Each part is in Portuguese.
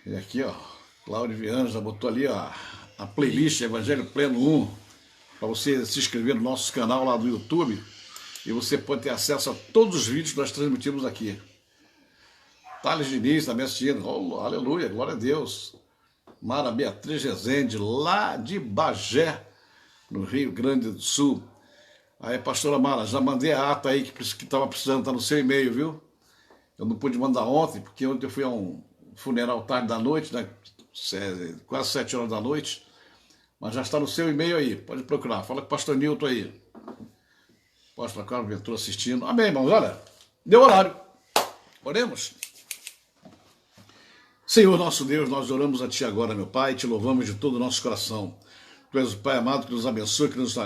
E aqui, ó, Cláudio Viana já botou ali, ó, a playlist Evangelho Pleno 1, para você se inscrever no nosso canal lá do YouTube, e você pode ter acesso a todos os vídeos que nós transmitimos aqui. Thales Diniz está me assistindo, oh, aleluia, glória a Deus. Mara Beatriz Rezende, lá de Bagé, no Rio Grande do Sul. Aí, pastora Mara, já mandei a ata aí que estava precisando, está no seu e-mail, viu? Eu não pude mandar ontem, porque ontem eu fui a um funeral tarde da noite, né? Quase 7 horas da noite. Mas já está no seu e-mail aí, pode procurar. Fala com o pastor Nilton aí. Pastor Carlos Ventura assistindo. Amém, irmãos, olha, deu horário. Oremos. Senhor nosso Deus, nós oramos a Ti agora, meu Pai, te louvamos de todo o nosso coração. Tu és o Pai amado que nos abençoa, que nos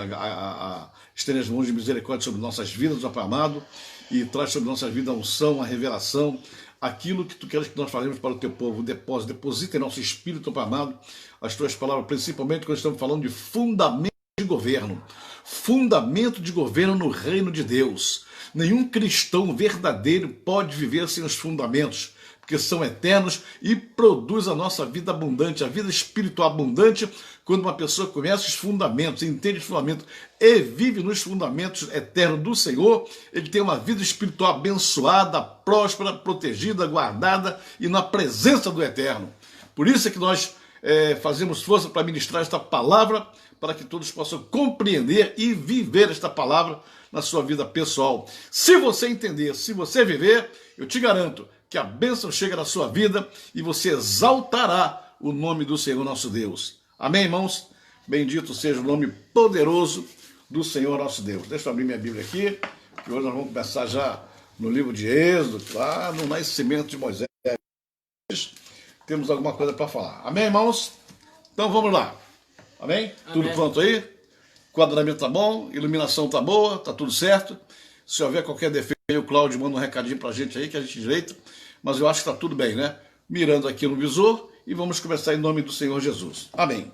estende as mãos de misericórdia sobre nossas vidas, ó Pai amado, e traz sobre nossas vidas a unção, a revelação, aquilo que Tu queres que nós falemos para o Teu povo. Deposita em nosso espírito, ó Pai amado, as Tuas palavras, principalmente quando estamos falando de fundamento de governo. Fundamento de governo no reino de Deus. Nenhum cristão verdadeiro pode viver sem os fundamentos, porque são eternos e produz a nossa vida abundante, a vida espiritual abundante, quando uma pessoa conhece os fundamentos, entende os fundamentos e vive nos fundamentos eternos do Senhor, ele tem uma vida espiritual abençoada, próspera, protegida, guardada e na presença do Eterno. Por isso é que nós fazemos força para ministrar esta palavra, para que todos possam compreender e viver esta palavra na sua vida pessoal. Se você entender, se você viver, eu te garanto que a bênção chega na sua vida e você exaltará o nome do Senhor nosso Deus. Amém, irmãos? Bendito seja o nome poderoso do Senhor nosso Deus. Deixa eu abrir minha Bíblia aqui, que hoje nós vamos começar já no livro de Êxodo, lá no nascimento de Moisés. Temos alguma coisa para falar. Amém, irmãos? Então vamos lá. Amém? Tudo pronto aí? Quadramento tá bom, iluminação tá boa, tá tudo certo. Se houver qualquer defeito, o Cláudio manda um recadinho pra gente aí, que a gente direita. Mas eu acho que tá tudo bem, né? Mirando aqui no visor e vamos começar em nome do Senhor Jesus. Amém.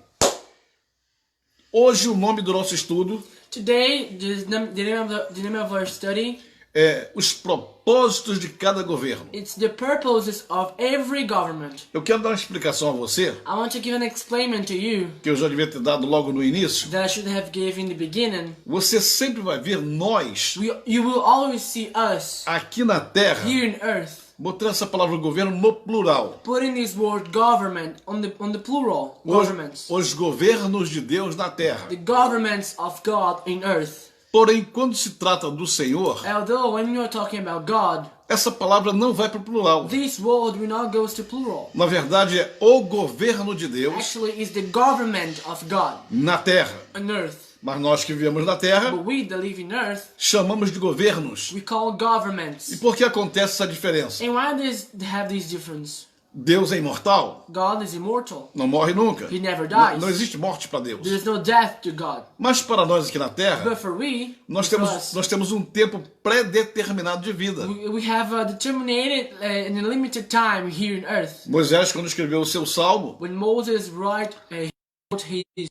Hoje o nome do nosso estudo... Today, the name of our study... é os propósitos de cada governo. It's the purposes of every government. Eu quero dar uma explicação a você, I want to give an explanation to you que eu já devia ter dado logo no início. that I should have given in the beginning. Você sempre vai ver nós, You will always see us aqui na Terra, here in earth, botando essa palavra governo no plural. putting this word government on the plural. Governments. Os governos de Deus na Terra. The governments of God in earth. Porém, quando se trata do Senhor, Although when you are talking about God, essa palavra não vai para o plural. this word will not go to plural. Na verdade, é o governo de Deus Actually, it's the government of God na Terra. on earth. Mas nós que vivemos na Terra, But we that live in earth, chamamos de governos. we call governments. E por que acontece essa diferença? And why does they have this difference? Deus é imortal, God is immortal. não morre nunca. He never dies. Não existe morte para Deus. There's no death to God. Mas para nós aqui na Terra, But for nós us, temos um tempo predeterminado de vida. we have a determined and a limited time here in earth. Moisés, quando escreveu o seu salmo, When Moses wrote his,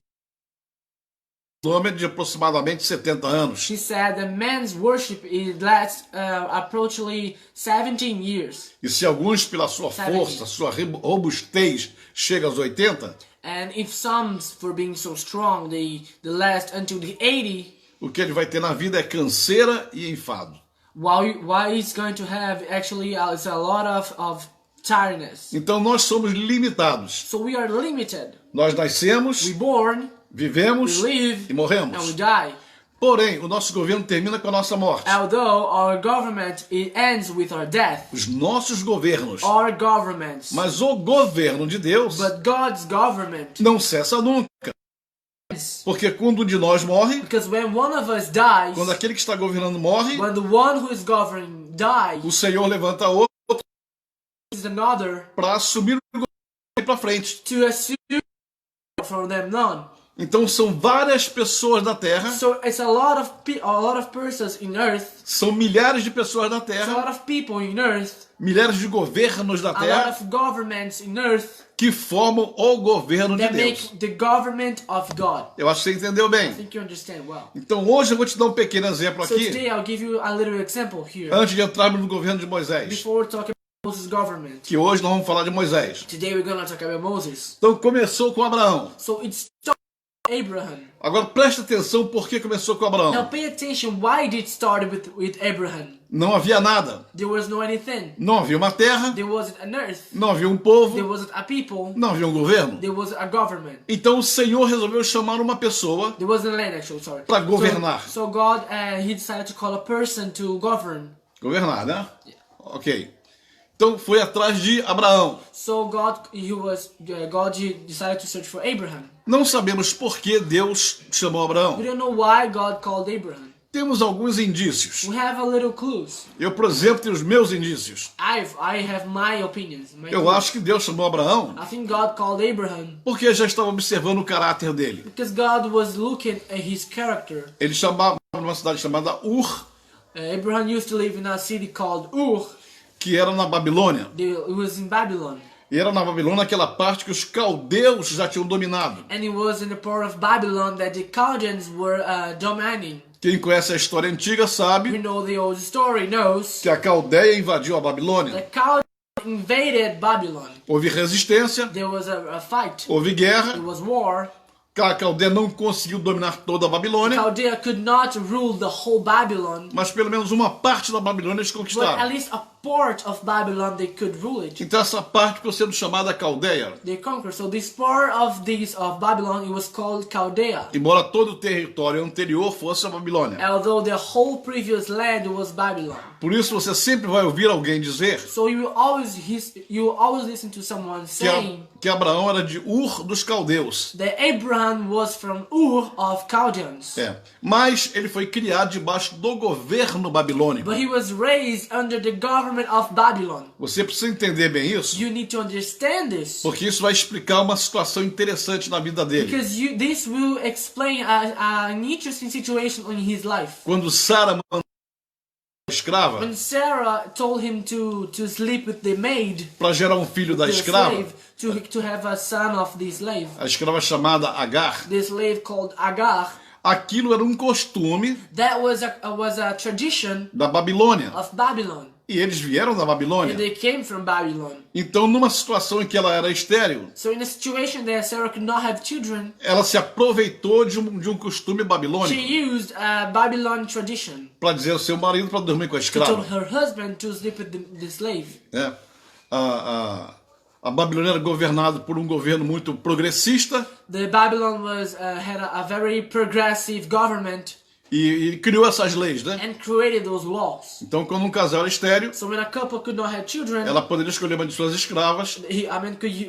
nome é de aproximadamente 70 anos. he said that man's worship lasts approximately 17 years. E se alguns, pela sua força, sua robustez, chega aos 80, And if some, for being so strong, they last until the 80, o que ele vai ter na vida é canseira e enfado. while he's going to have actually is a lot of tiredness. Então nós somos limitados. So we are limited. Nós nascemos, We born, vivemos we live, e and we morremos. die. Porém, o nosso governo termina com a nossa morte. Although our government it ends with our death, Os nossos governos. our governments, Mas o governo de Deus but God's government não cessa nunca. ends. Porque quando um de nós morre, Because when one of us dies, quando aquele que está governando morre, when the one who is governing dies, o Senhor levanta outro is another para assumir o governo e para frente. to assume from them none. Então são várias pessoas da Terra, So it's a lot of persons in earth, são milhares de pessoas da it's a Terra, lot of people in earth, milhares de governos da a lot Terra of governments in earth que formam o governo de that Deus. make the government of God. Eu acho que você entendeu I bem. think you understand well. Então hoje eu vou te dar um pequeno exemplo So aqui, today I'll give you a little example here. antes de entrarmos no governo de Moisés. Before talking Moses' government. Que hoje nós vamos falar de Moisés. Today we're gonna talk about Moses. Então começou com Abraão. So it started with Abraham. Agora presta atenção por que começou com Now Abraão. pay attention. Why did it start with Abraham? Não havia nada. There was no anything. Não havia uma terra. There wasn't an earth. Não havia um There povo. wasn't a people. Não havia um governo. There was a government. Então o Senhor resolveu chamar uma pessoa There wasn't a land actually. Sorry. para governar. So God, he decided to call a person to govern. Governar, né? Ok. Então foi atrás de Abraão. So God decided to search for Abraham. Não sabemos por que Deus chamou We Abraão. don't know why God called Abraham. Temos alguns indícios. We have a little clues. Eu, por exemplo, tenho os meus indícios. I have my opinions. Eu clues. acho que Deus chamou Abraão I think God called Abraham porque já estava observando o caráter dele. because God was looking at his character. Ele chamava numa cidade chamada Ur, Abraham used to live in a city called Ur. que era na Babilônia. It was in Babylon. E era na Babilônia aquela parte que os caldeus já tinham dominado. And it was in the part of Babylon that the Chaldeans were dominating. Quem conhece a história antiga We sabe know the old story knows que a Caldeia invadiu a the Babilônia. Chaldeans invaded Babylon. Houve resistência, There was a fight. houve guerra. There was war. A Caldeia não conseguiu dominar toda a Babilônia, Chaldea could not rule the whole Babylon, mas pelo menos uma parte da Babilônia eles but at conquistaram. least a part of Babylon they could rule it. Então essa parte ficou sendo chamada Caldeia. They conquered. So this part of Babylon, it was called Chaldea. Embora todo o território anterior fosse a Babilônia. Although the whole previous land was Babylon. Por isso você sempre vai ouvir alguém dizer So you will always listen to someone saying que Abraão era de Ur dos caldeus. that Abraham was from Ur of Chaldeans. Mas ele foi criado debaixo do governo babilônico. But he was raised under the government of Babylon. Você precisa entender bem isso, You need to understand this. porque isso vai explicar uma situação interessante na vida dele. Because this will explain an interesting situation in his life. Quando Sara mandou a escrava When Sarah told him to sleep with the maid, para gerar um filho da the escrava, slave, to have a son of the slave, a escrava chamada Agar, the slave called Agar, aquilo era um costume that was a tradition da Babilônia. of Babylon. E eles vieram da And Babilônia. they came from Babylon. Então, numa situação em que ela era estéril, So in a situation that Sarah could not have children, ela se aproveitou de um costume she babilônico used a Babylon tradition para dizer ao seu marido para dormir com a to tell escrava. her husband to sleep with the slave. A Babilônia era governada por um governo muito progressista The Babylon had a very progressive government e criou essas leis, né? and created those laws. Então, quando um casal era estéril, So when a couple could not have children, ela poderia escolher uma de suas escravas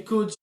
could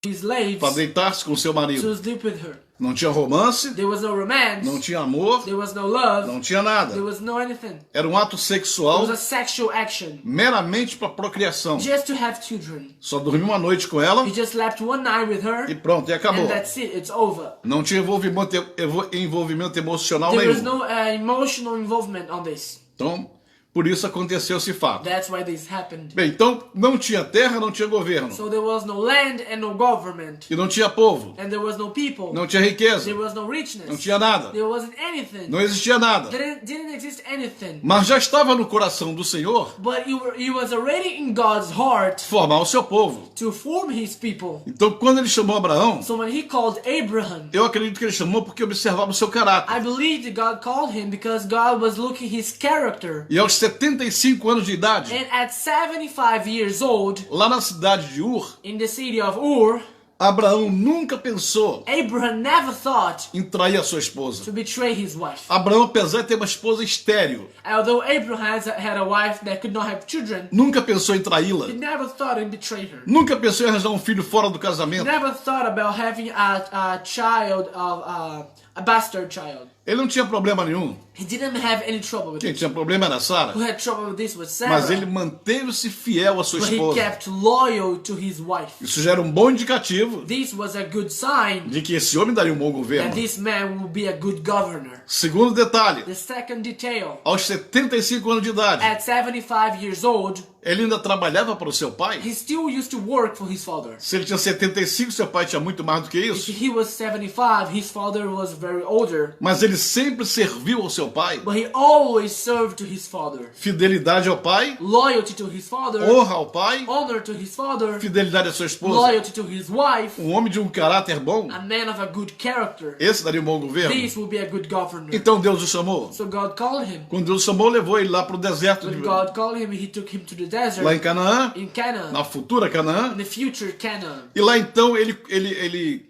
his slaves para deitar-se com seu marido. to sleep with her. Não tinha romance, There was no romance. não tinha amor, There was no love. não tinha There nada. was no anything. Era um ato It sexual was a sexual action meramente para procriação. just to have children. Só dormiu uma noite com ela He just slept one night with her, e pronto, e acabou. and that's it. It's over. Não tinha envolvimento emocional There was nenhum. no emotional involvement on this. Então, por isso aconteceu esse fato. That's why this happened. Bem, então não tinha terra, não tinha governo. So there was no land and no government, E não tinha povo. and there was no people. Não tinha riqueza. There was no Não richness. tinha nada. There wasn't anything. Não existia nada. Didn't exist anything. Mas já estava no coração do Senhor But it was already in God's heart formar o seu povo. to form his people. Então, quando ele chamou Abraão, So when he called Abraham, eu acredito que ele chamou porque observava o seu caráter. I believe that God called him because God was looking his character. E aos 75 anos de idade, And at 75 years old, lá na cidade de Ur, in the city of Ur, Abraão nunca pensou Abraham never thought em trair a sua esposa. to betray his wife. Abraão, apesar de ter uma esposa estéril, Although Abraham had a wife that could not have children, nunca pensou em traí-la. he never thought in betray her. Nunca pensou em arranjar um filho fora do He casamento. never thought about having a child of a bastard child. Ele não tinha problema nenhum. He didn't have any trouble with Quem it. tinha problema era Sara. Who had trouble with this was Mas Sarah. ele manteve-se fiel à sua But he esposa. kept loyal to his wife. Isso já era um bom indicativo This was a good sign de que esse homem daria um bom governo. that this man will be a good governor. Segundo detalhe, The second detail, aos 75 anos de idade, at 75 years old, ele ainda trabalhava para o seu pai. he still used to work for his father. Se ele tinha 75, seu pai tinha muito mais do que If isso. he was 75, his father was very older. Mas ele sempre serviu ao seu pai. But he always served to his father. Fidelidade ao pai, Loyalty to his father. honra ao pai, Honor to his father. fidelidade à sua esposa. Loyalty to his wife. Um homem de um caráter bom, A man of a good character. esse daria um bom governo. This will be a good governor. Então Deus o chamou. So God called him. Quando Deus o chamou, levou ele lá para o deserto, When God called him, he took him to the desert. lá em Canaã, In Canaan. na futura In Canaã. the future Canaan. E lá então ele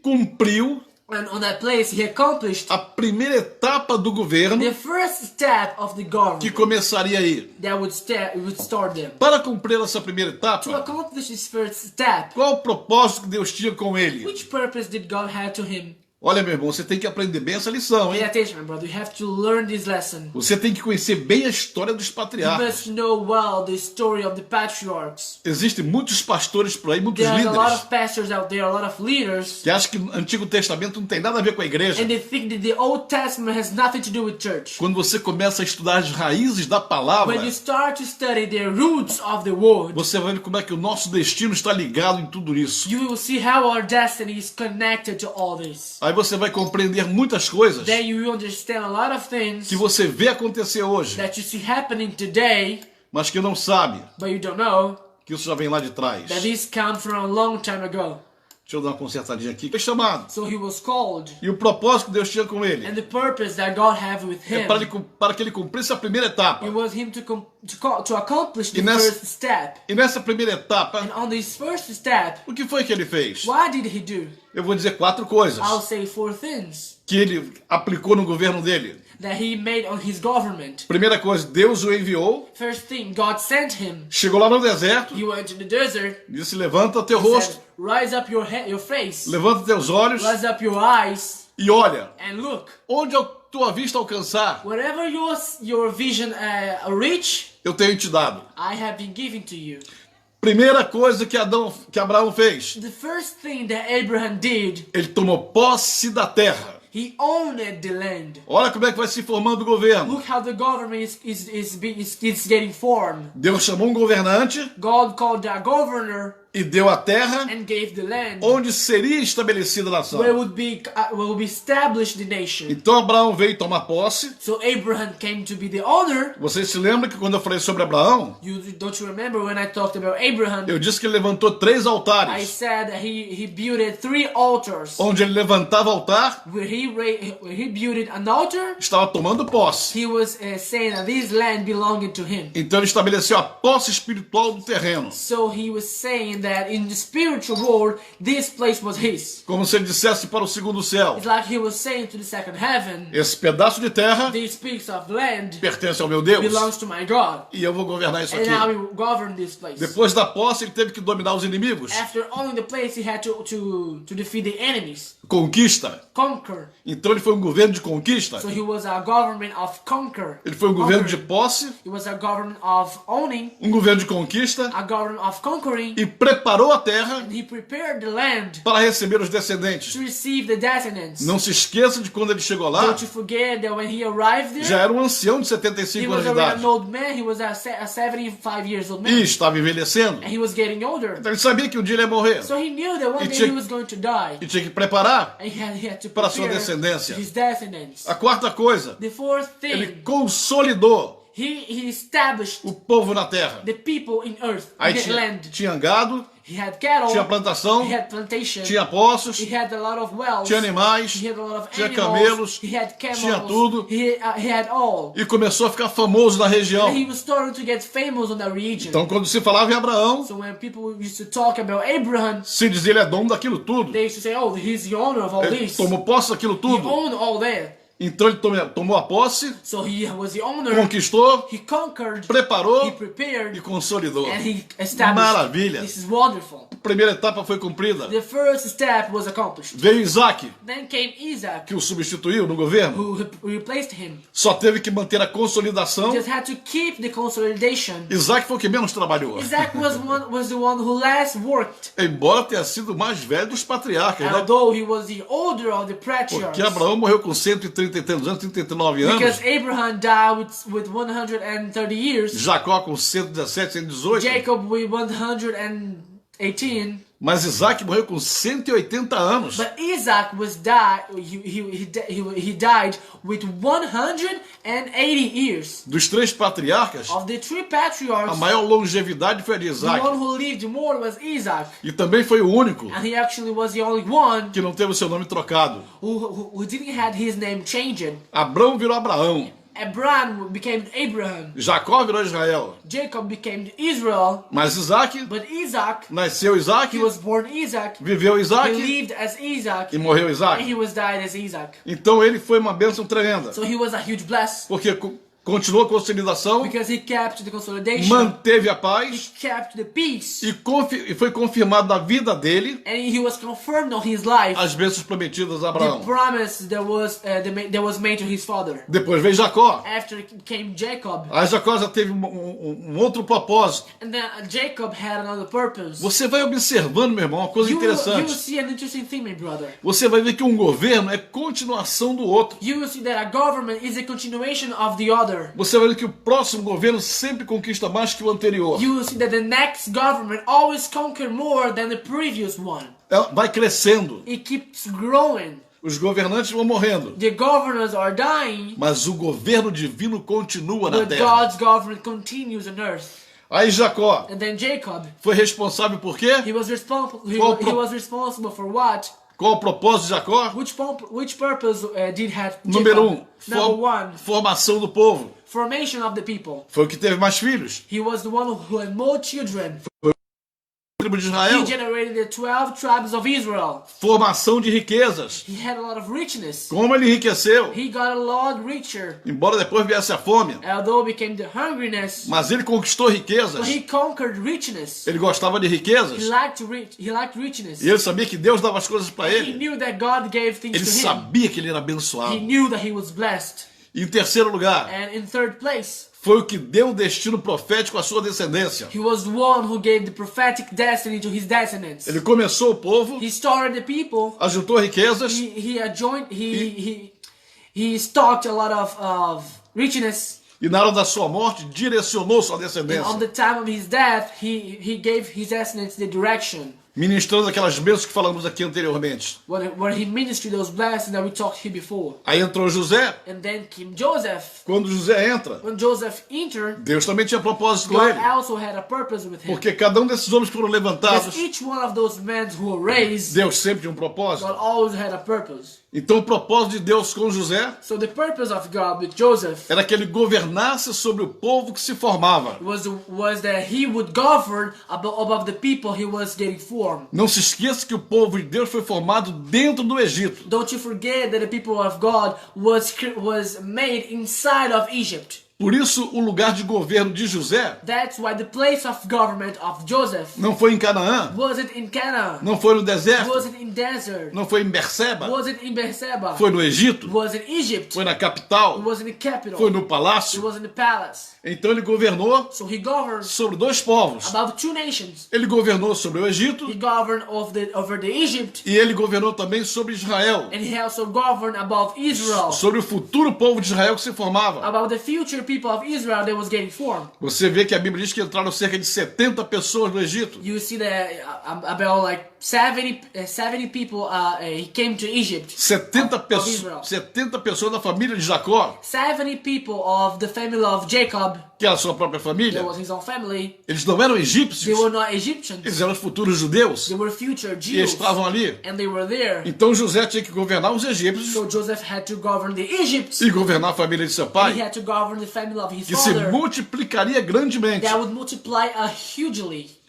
cumpriu And on that place he accomplished a primeira etapa do governo the first step of the que government começaria aí. that would start them. Para cumprir essa primeira To etapa, accomplish this first step, qual o propósito que Deus tinha com ele? which purpose did God have to him? Olha, meu irmão, você tem que aprender bem essa lição, Pay hein? attention, my brother. You have to learn this lesson. Você tem que conhecer bem a história dos You patriarcas. must know well the story of the patriarchs. Existem muitos pastores por aí, muitos There's a lot líderes, of pastors out there, a lot of leaders, que acham que o Antigo Testamento não tem nada a ver com a igreja. and they think that the Old Testament has nothing to do with church. Quando você começa a estudar as raízes da palavra, When you start to study the roots of the word, você vai ver como é que o nosso destino está ligado em tudo isso. you will see how our destiny is connected to all this. Aí você vai compreender muitas coisas Then you will understand a lot of things que você vê acontecer hoje, that you see happening today, mas que não sabe but you don't know que isso já vem lá de trás. that this comes from a long time ago. Deixa eu dar uma consertadinha aqui. Foi chamado. So he was called, E o propósito que Deus tinha com ele and the purpose that God had with é him, para que ele cumprisse a primeira etapa. it was him to accomplish the E nessa- first step. E nessa primeira etapa, And on this first step, o que foi que ele fez? what did he do? Eu vou dizer 4 coisas I'll say 4 things que ele aplicou no governo dele. that he made on his government. Primeira coisa, Deus o enviou, First thing, God sent him. chegou lá no deserto, He went to the desert. disse: levanta teu He rosto, said, rise up your head, your face. levanta teus olhos Rise up your eyes e olha. and look. Onde a tua vista alcançar, Whatever your vision reach, eu tenho te dado. I have been giving to you. Primeira coisa que Abraão fez, The first thing that Abraham did, ele tomou posse da terra. he owned the land. Olha como é que vai se formando o governo. Look how the government is getting formed. Deus chamou um governante God called the governor e deu a terra and gave the land onde seria estabelecida a nação. where would be established the nation. Então Abraão veio tomar posse. So Abraham came to be the owner. Vocês se lembram que quando eu falei sobre Abraão, Don't you remember when I talked about Abraham? eu disse que ele levantou 3 I altares. said that he built 3 altars. Onde ele levantava altar, Where he built an altar, estava tomando posse. he was saying that this land belonged to him. Então ele estabeleceu a posse espiritual do terreno. So he was saying that in the spiritual world, this place was his. Como se ele dissesse para o segundo céu: It's like he was saying to the second heaven, esse pedaço de terra this piece of land pertence ao meu Deus belongs to my God. e eu vou governar isso And aqui. now he will govern this place. Depois da posse, ele teve que dominar os inimigos. After owning the place, he had to defeat the enemies, Conquista. conquer. Então ele foi um governo de conquista. So he was a government of conquer. Ele foi um governo de Conquering. posse, He was a government of owning, um governo de conquista a government of conquering. e preparou a terra And he prepared the land para receber os descendentes. to receive the descendants. Não se esqueça de quando ele chegou lá, Don't you forget that when he arrived there, já era um ancião de he 75 anos was de already idade an old man. He was a 75 years old man. e estava envelhecendo. And he was getting older. Então ele sabia que um dia ele ia morrer So he knew that one E day tinha- he was going to die. e tinha que preparar. And he had to Para a sua prepare descendência. his descendants. A quarta coisa, The fourth ele thing, consolidou he established o povo na terra. the people in earth, Aí in the land. tinha gado, He had cattle, tinha plantação, he had plantation, tinha poços, he had a lot of wells, tinha animais, he had a lot of tinha animals, camelos, he had camels, tinha tudo. he had all. E começou a ficar famoso na região. And he was starting to get famous on that region. Então quando se falava em Abraão, So when people used to talk about Abraham, se dizia ele é dono daquilo tudo. they used to say, oh, he's the owner of all Ele this. tomou posse daquilo He tudo. owned all that. Então ele tomou a posse, So he was the owner. conquistou, He conquered, preparou he prepared, e consolidou. and he established. Maravilha. This is wonderful. A primeira etapa foi cumprida. The first step was accomplished. Veio Isaac, Then came Isaac, que o substituiu no governo. who replaced him. Só teve que manter a consolidação. Just had to keep the consolidation. Isaac foi o que menos trabalhou. Isaac was the one who last worked, Embora tenha sido o mais velho dos patriarcas, né? although he was the older of the patriarchs. Porque Abraão morreu com 130 e tantos anos, 39 anos. Because Abraham died with 130 years. Jacó com 117, 118. Jacob with 18. Mas Isaac morreu com 180 anos. But Isaac was he died with 180 years. Dos três patriarcas, Of the three a patriarchs, maior longevidade foi a de the Isaac. one who lived more was Isaac. E também foi o único And he actually was the only one que não teve o seu nome trocado. who didn't have his name changed. Abrão virou Abraão. Abraham became Abraham. Jacó virou Israel. Jacob became Israel. Mas Isaac, But Isaac, nasceu Isaac, he was born Isaac. viveu He Isaac lived as Isaac. e morreu And Isaac. he was died as Isaac. Então ele foi uma bênção tremenda. So he was a huge bless. Porque continuou a consolidação, Because he kept the consolidation. manteve a He paz kept the peace. e foi confirmado na vida dele And he was confirmed on his life. as bênçãos prometidas a The Abraão. promise that was made to his father. Depois veio Jacó. After came Jacob. Aí Jacó já teve um outro propósito. And then Jacob had another purpose. Você vai observando, meu irmão, uma coisa You will interessante. see an interesting thing, my brother. Você vai ver que um governo é continuação do outro. You will see that a government is a continuation of the other. Você vai ver que o próximo governo sempre conquista mais que o anterior. You will see that the next government always conquer more than the previous one. Vai crescendo. It keeps growing. Os governantes vão morrendo. The governors are dying, Mas o governo divino continua na but terra. God's government continues on earth. Aí Jacó And then Jacob, foi responsável por quê? he was responsible. Qual He was responsible for what? Qual o propósito de Jacó? Which purpose did have Número Jacob? 1, Number one, formação do povo. formation of the people. Foi o que teve mais filhos. He was the one who had more children. A tribo de He Israel. generated the 12 tribes of Israel. Formação de riquezas. He had a lot of richness. Como ele enriqueceu. He got a lot richer, Embora depois viesse a fome. although became the hungriness. Mas ele conquistou riquezas. But he conquered richness. Ele gostava de riquezas. He liked richness. E ele sabia que Deus dava as coisas para He ele. knew that God gave things Ele to him. sabia que ele era He abençoado. knew that he was blessed. E em terceiro lugar, And in third place, foi o que deu o destino profético à sua descendência. he was the one who gave the prophetic destiny to his descendants. Ele começou o povo, He started the people. ajuntou riquezas, He stocked a lot of richness. e na hora da sua morte direcionou sua And on descendência, the time of his death, he gave his descendants the direction. ministrando aquelas bênçãos que falamos aqui anteriormente. Where he ministered those blessings that we talked here before. Aí entrou José. And then came Joseph. Quando José entra, When Joseph entered, Deus também tinha propósito com God ele. also had a purpose with him. Porque cada um desses homens que foram levantados, Because each one of those men who were raised, Deus sempre tinha um propósito. God always had a purpose. Então o propósito de Deus com José So the purpose of God with Joseph era que ele governasse sobre o povo que se formava. was that he would govern above the people he was getting formed. Não se esqueça que o povo de Deus foi formado dentro do Egito. Don't you forget that the people of God was made inside of Egypt. Por isso, o lugar de governo de José That's why the place of government of Joseph não foi em Canaã, wasn't in Canaan, não foi no deserto, wasn't in desert, não foi em Berseba, wasn't in Beersheba, foi no Egito, was in Egypt, foi na capital, was in the capital, foi no it palácio. was in the palace. Então ele governou So he governed sobre dois povos. above two nations. Ele governou sobre o Egito He governed over the Egypt, e ele governou também sobre Israel, and he also governed above Israel, sobre o futuro povo de Israel que se formava. about the future people of Israel that was getting formed. Você vê que a Bíblia diz que entraram cerca de 70 pessoas no Egito. You see that about like 70 people he came to Egypt. 70 of Israel. pessoas, 70 pessoas da família de Jacó, 70 people of the family of Jacob, que era a sua própria família. that was his own family. Eles não eram They egípcios, were not Egyptians. eles eram os futuros judeus They were future e eles Jews, estavam ali. and they were there. Então José tinha que governar os egípcios So Joseph had to govern the Egypts. e governar a família de seu And he pai, had to govern the family of his que se father. multiplicaria grandemente. That would multiply hugely.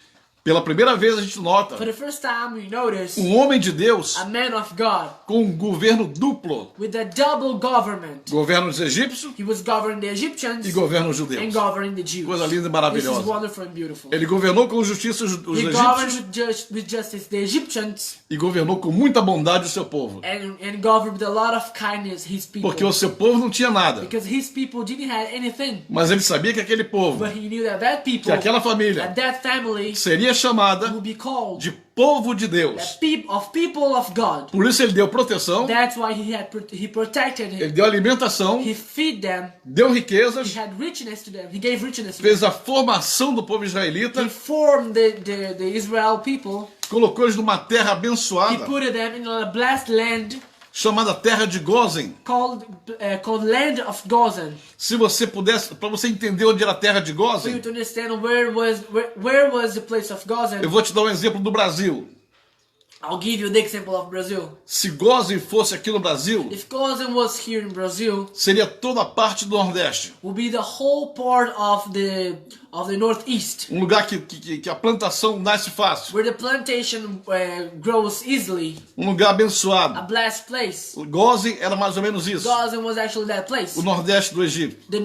Pela primeira vez a gente For nota the first time, we notice um homem de Deus a man of God com um governo duplo. with a double government. Governa os egípcios He was governing the Egyptians e governa os and judeus. governing the Jews. Coisa linda e This is maravilhosa. wonderful and beautiful. Ele governou com justiça os He egípcios governed with justice the Egyptians e governou com muita bondade o seu povo. and governed with a lot of kindness his people. Porque o seu povo não tinha nada. Because his people didn't have anything. Mas ele sabia que aquele povo, But he knew that that que people, aquela família that family seria chamada will be called de povo de Deus. of people of God. Por isso ele deu proteção, That's why he protected ele him. deu alimentação, He fed them. deu He riquezas, had richness to them. He gave richness to fez them. a formação do povo israelita, He formed the Israel people. colocou eles numa terra He abençoada, put them in a blessed land chamada terra de Gozen. called land of Gozan. Se você pudesse, para você entender onde era a terra de For you Gozen, to understand where was the place of Gozan, eu vou te dar um exemplo do Brasil. I'll give you the example of Brazil. Se Gozen fosse aqui no Brasil, If Gozan was here in Brazil, seria toda a parte do Nordeste. would be the whole part of the Northeast, Um lugar que a plantação nasce fácil. where the plantation grows easily, Um lugar a abençoado. blessed place. Gozen era mais ou menos isso. Gozan was actually that place, O Nordeste do Egito. the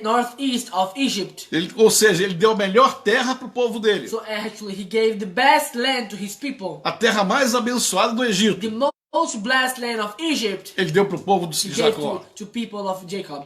northeast of Egypt. Ou seja, ele deu a melhor terra para o povo dele. So actually, he gave the best land to his people, A terra mais abençoada do Egito. the most blessed land of Egypt. Ele deu para o povo de He gave Jacó. to people of Jacob.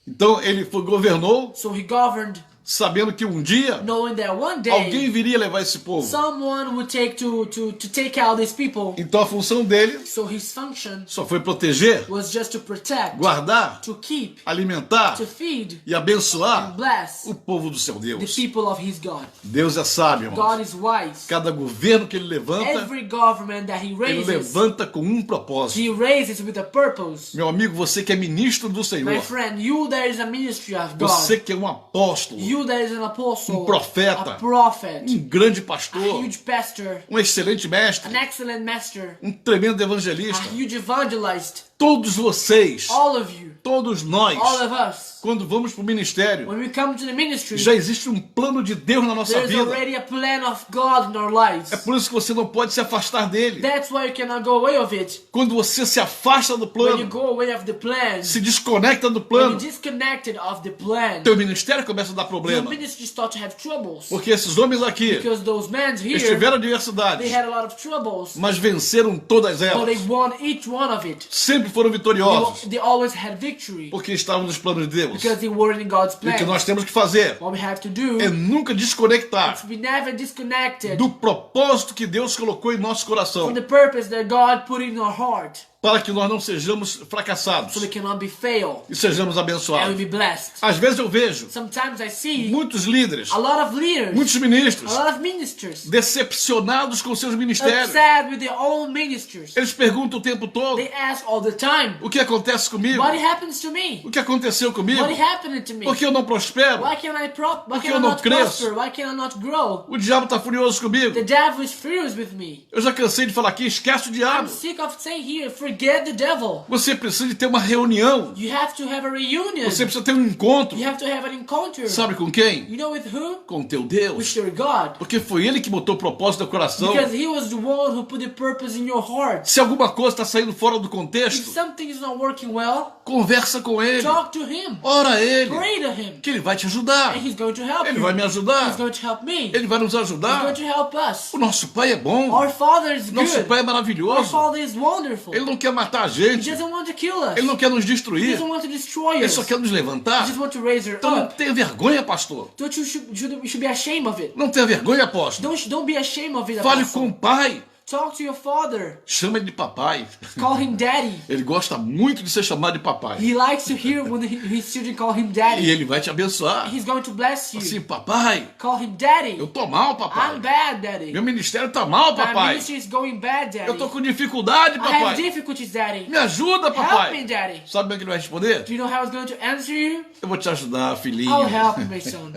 Então ele governou So he governed, sabendo que um dia knowing that one day alguém viria levar esse povo. someone would take to take out these people. Então a função dele So his function só foi proteger, was just to protect, guardar, to keep, alimentar to feed, e abençoar bless o povo do seu the Deus. people of his God. Deus é sábio, irmão. God is wise. Cada governo que ele levanta, Every government that he ele raises, levanta com um propósito. he raises with a purpose. Meu amigo, você que é ministro do My Senhor, friend, you that is a ministry of God, você que é um apóstolo, you that is an apostle, profeta, a prophet, um grande a pastor, huge pastor, um excelente mestre, an excellent master, um tremendo a evangelista, huge evangelist, todos vocês, all of you, todos nós, all of us, quando vamos para o ministério, when we come to the ministry, já existe um plano de Deus na nossa there's vida. already a plan of God in our lives. É por isso que você não pode se afastar dele. That's why you cannot go away of it. Quando você se afasta do When you plano, go away of the plan, se desconecta do when plano, you're disconnected of the plan, teu ministério começa a dar your problema. ministry start to have troubles. Porque esses homens aqui, Because those men eles here, tiveram they adversidades, had a lot of troubles, mas venceram todas but they elas. won each one of it. Sempre foram vitoriosos, They always had victory porque estavam nos planos de Deus. because they were in God's E o que plan. nós temos que fazer What we have to do é nunca desconectar is be never disconnected do propósito que Deus colocou em nosso coração, from the purpose that God put in our heart, para que nós não sejamos fracassados so we cannot be fail e sejamos and we abençoados. be blessed. Às vezes eu vejo Sometimes I see muitos líderes, a lot of leaders, muitos ministros, a lot of ministers decepcionados com seus ministérios. upset with their own ministers. Eles perguntam o tempo todo: They ask all the time, o que acontece comigo? what happens to me? O que aconteceu comigo? What happened to me? Por que eu não prospero? Why can I why que can eu I não not cresço? prosper? Why can I not grow? O diabo está furioso comigo. The devil is furious with me. Eu já cansei de falar aqui: esquece o I'm diabo. sick of saying here, forget the devil. Você precisa de ter uma reunião. You have to have a reunion. Você precisa ter um encontro. You have to have an encounter. Sabe com quem? You know with who? Com teu With Deus. your God. Porque foi ele que botou o propósito no coração. Because he was the one who put the purpose in your heart. Se alguma coisa está saindo fora do If contexto, something is not working well, conversa com ele. talk to him. Ora a ele. Pray to him. Que ele vai te ajudar. And he's going to help Ele you. vai me ajudar. He's going to help me. Ele vai nos He's ajudar. going to help us. O nosso Pai é bom. Our Father is Nosso good. Pai é Our maravilhoso. Father is wonderful. Ele não quer matar a He gente. doesn't want to kill us. Ele não quer nos He destruir. doesn't want to destroy Ele us. só quer nos He levantar. just wants to raise her Então não up. tenha vergonha, pastor. Don't you should be ashamed of it. Não tenha vergonha, apóstolo. Don't be ashamed of it. Fale Apostle. com o pai. Talk to your father. Chama ele de papai. Call him daddy. Ele gosta muito de ser chamado de papai. He likes to hear when his children call him E daddy. ele vai te abençoar. He's going to bless you. Assim, papai, Call him daddy. eu tô mal, papai. I'm bad, daddy. Meu ministério tá mal, My papai. ministry is going bad, Eu tô daddy. com dificuldade, I have papai. difficulties, daddy. Me ajuda, Help me, papai. daddy. Sabe como é que ele vai responder? Do you know how it's going to answer you? Eu vou te ajudar, filhinho. I'll help you, my son.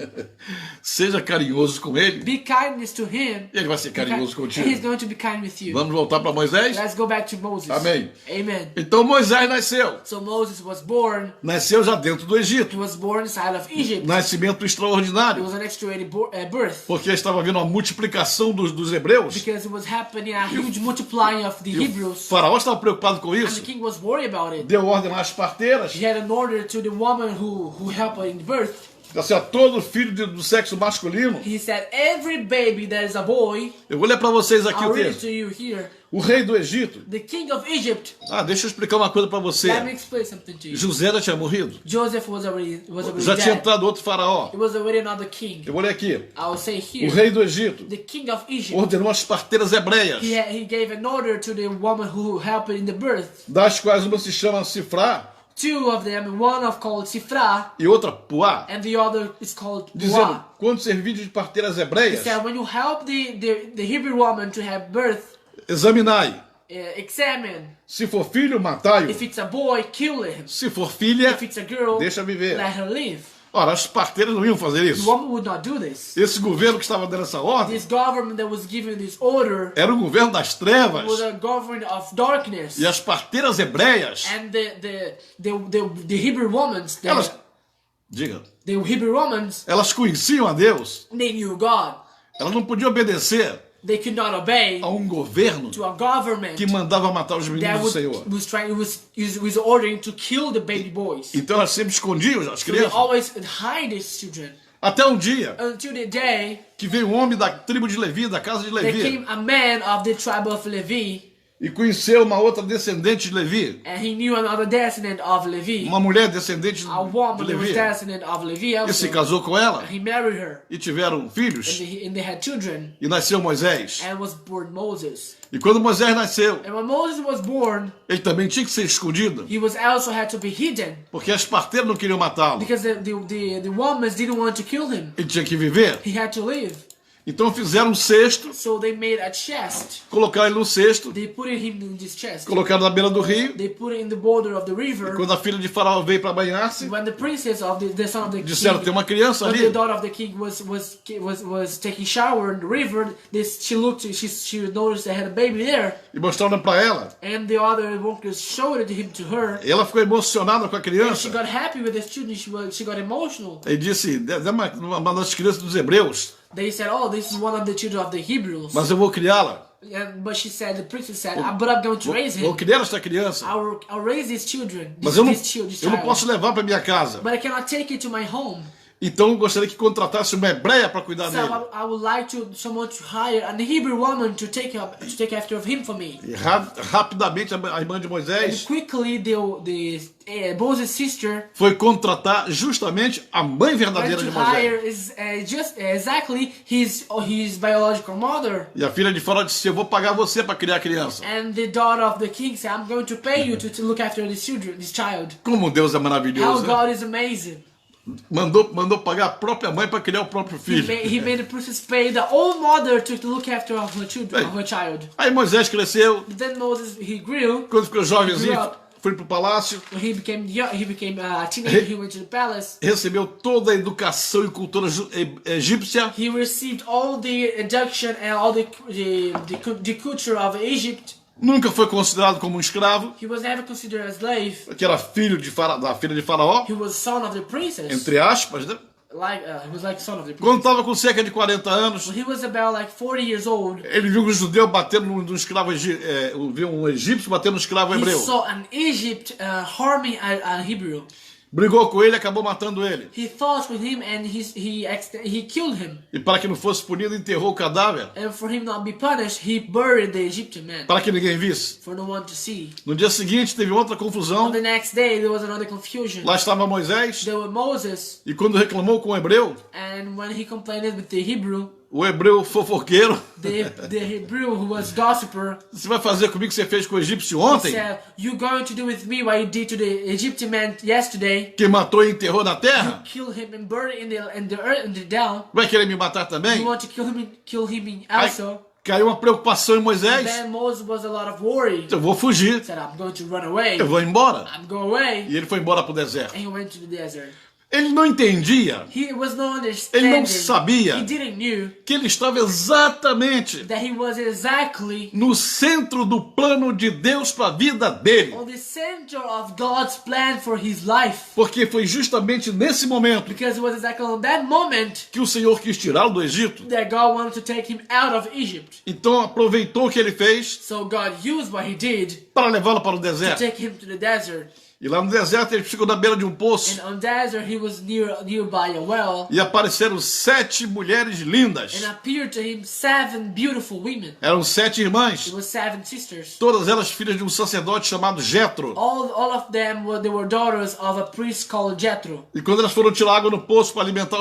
Seja carinhoso com ele. Be kindness to him. E ele vai ser carinhoso And he's contigo. going to be kind with you. Vamos voltar para Moisés? Let's go back to Moses. Amém. Amen. Então Moisés nasceu. So Moses was born. Nasceu já dentro do He Egito. was born inside of Egypt. Nascimento It extraordinário. was an extraordinary birth. Porque estava havendo uma multiplicação dos hebreus. Because it was happening a huge multiplying of the E o Hebrews. faraó estava preocupado com And the isso. king was worried about it. Deu ordem às parteiras. He had an order to the woman who helped her in birth. Tá certo? Todo filho do sexo masculino. He said, every baby that is a boy, Eu vou ler para vocês aqui I'll o read it texto. to you here. O rei do Egito. The king of Egypt, Deixa eu explicar uma coisa para você. let me explain something to you. José já tinha morrido. Joseph was already Já tinha dead. entrado outro faraó. It was already another king. Eu vou ler aqui. I'll say O here, rei do Egito the king of Egypt, ordenou as parteiras hebreias, he gave an order to the woman who helped in the birth. das quais uma se chama Sifrá Two of them, one of called Sifra, e outra Puá, and the other is called dizendo, Buah. quando servirdes de parteiras He hebreias, said, when you help the Hebrew woman to have birth, examinai. examine. Se for filho, matai-o. If it's a boy, kill him. Se for filha, If it's a girl, deixa viver. let her live. Ora, as parteiras não iam fazer The isso. woman would not do this. Esse governo que estava dando essa ordem This government that was giving this order era o governo das trevas. was a government of darkness. E as parteiras hebreias, And the Hebrew women, elas, diga, the Hebrew women, elas conheciam a Deus. they knew God. Elas não podiam obedecer They could not obey a um governo to a government que mandava matar os meninos that do Senhor. was ordering to kill the baby boys. Então elas sempre escondiam as So they crianças. always hide these children Até um dia until the day que veio um homem da tribo de Levi, da casa de there Levi, came a man of the tribe of Levi, e conheceu uma outra descendente de Levi, and he knew another descendant of Levi, uma mulher descendente a de woman that was Levi, descendant of Levi e se also. casou com ela, He married her, e tiveram filhos, and they had children, e nasceu Moisés. and was born Moses. E quando Moisés nasceu, And when Moses was born, ele também tinha que ser escondido, he was also had to be hidden porque as parteiras não queriam matá-lo. because the women didn't want to kill him. Ele tinha que viver. He had to live. Então fizeram um cesto, So they made a chest. colocaram ele no cesto, They put him in this chest. colocaram na beira do rio. They put it in the border of the river. Quando a filha de Faraó veio para banhar-se, When the princess of the son of the disseram, king, tem uma criança when ali. the daughter of the king was taking shower in the river, she noticed they had a baby there, E mostraram para ela. and the other workers showed it to him to her. Ela ficou emocionada com a And she criança. got happy with the student. She got emotional. Ele disse, é uma das crianças dos hebreus, They said, "Oh, this is one of the children of the Hebrews." mas eu vou criá-la. But she said, the princess said, "But I'm going to raise Vou him. criar esta criança. I'll raise these children. Mas eu não This eu não child. posso levar para minha casa. But I cannot take it to my home. Então eu gostaria que contratasse uma hebreia para cuidar So dele. I would like someone to hire an Hebrew woman to take after of him for me." E rapidamente a irmã de And Moisés quickly, Moses' sister foi contratar justamente a mãe verdadeira went de to Moisés. hire just exactly his biological mother. E a filha de Faraó disse, eu vou pagar você para criar a criança. And the daughter of the king said, "I'm going to pay you to look after this child." Como Deus é How maravilhoso, né? God is amazing. Mandou pagar a própria mãe para criar o próprio filho. He made the princess pay the old mother to look after of her children, of her child. Aí Moisés cresceu, But then Moses, he grew. quando ficou jovenzinho, Grew up. foi pro palácio, When he became a teenager. He went to the palace. recebeu toda a educação e cultura egípcia, He received all the education and all the culture of Egypt. nunca foi considerado como um escravo, He was never considered a slave. que era filho da filha de Faraó, He was son of the princess. entre aspas, né? He was like son of the princess. Quando estava com cerca de 40 anos, He was about like 40 years old. ele viu um judeu batendo num escravo, viu um egípcio batendo num escravo He hebreu. saw an Egypt harming a Hebrew. Brigou com ele e acabou matando ele. He fought with him and he killed him. E para que não fosse punido, enterrou o cadáver, And for him not be punished, he buried the Egyptian man para que ninguém visse. for no one to see. No dia seguinte, teve outra On confusão. the next day, there was another confusion. Lá estava Moisés, There was Moses, e quando reclamou com o hebreu, and when he complained with the Hebrew, o hebreu fofoqueiro, the Hebrew who was gossiper, você vai fazer comigo o que você fez com o egípcio he ontem, said, "You going to do with me what you did to the Egyptian man yesterday? que matou e enterrou na terra? Kill him and bury him in the earth, in the down. Vai querer me matar também? You want to kill him Aí also?" caiu uma preocupação em And Moisés. then Moses was a lot of worry. Eu vou fugir, He said, "I'm going to run away. eu vou embora. I'm going away." E ele foi embora para o deserto. And he went to the desert. Ele não entendia He was not Ele understanding. não sabia He didn't knew que ele estava exatamente that he was exactly no centro do plano de Deus para a vida dele. on the center of God's plan for his life. Porque foi justamente nesse momento Because it was exactly on that moment que o Senhor quis tirá-lo do Egito. that God wanted to take him out of Egypt. Então aproveitou o que ele fez So God used what he did para levá-lo para o to deserto. take him to the desert. E lá no deserto ele ficou na beira de um poço. And on desert he was nearby a well. E apareceram 7 mulheres lindas. And appeared to him 7 beautiful women. Eram 7 irmãs. It was 7 sisters. Todas elas filhas de um sacerdote chamado Jetro. All of them they were daughters of a priest called Jethro. E quando elas foram tirar água no poço para alimentar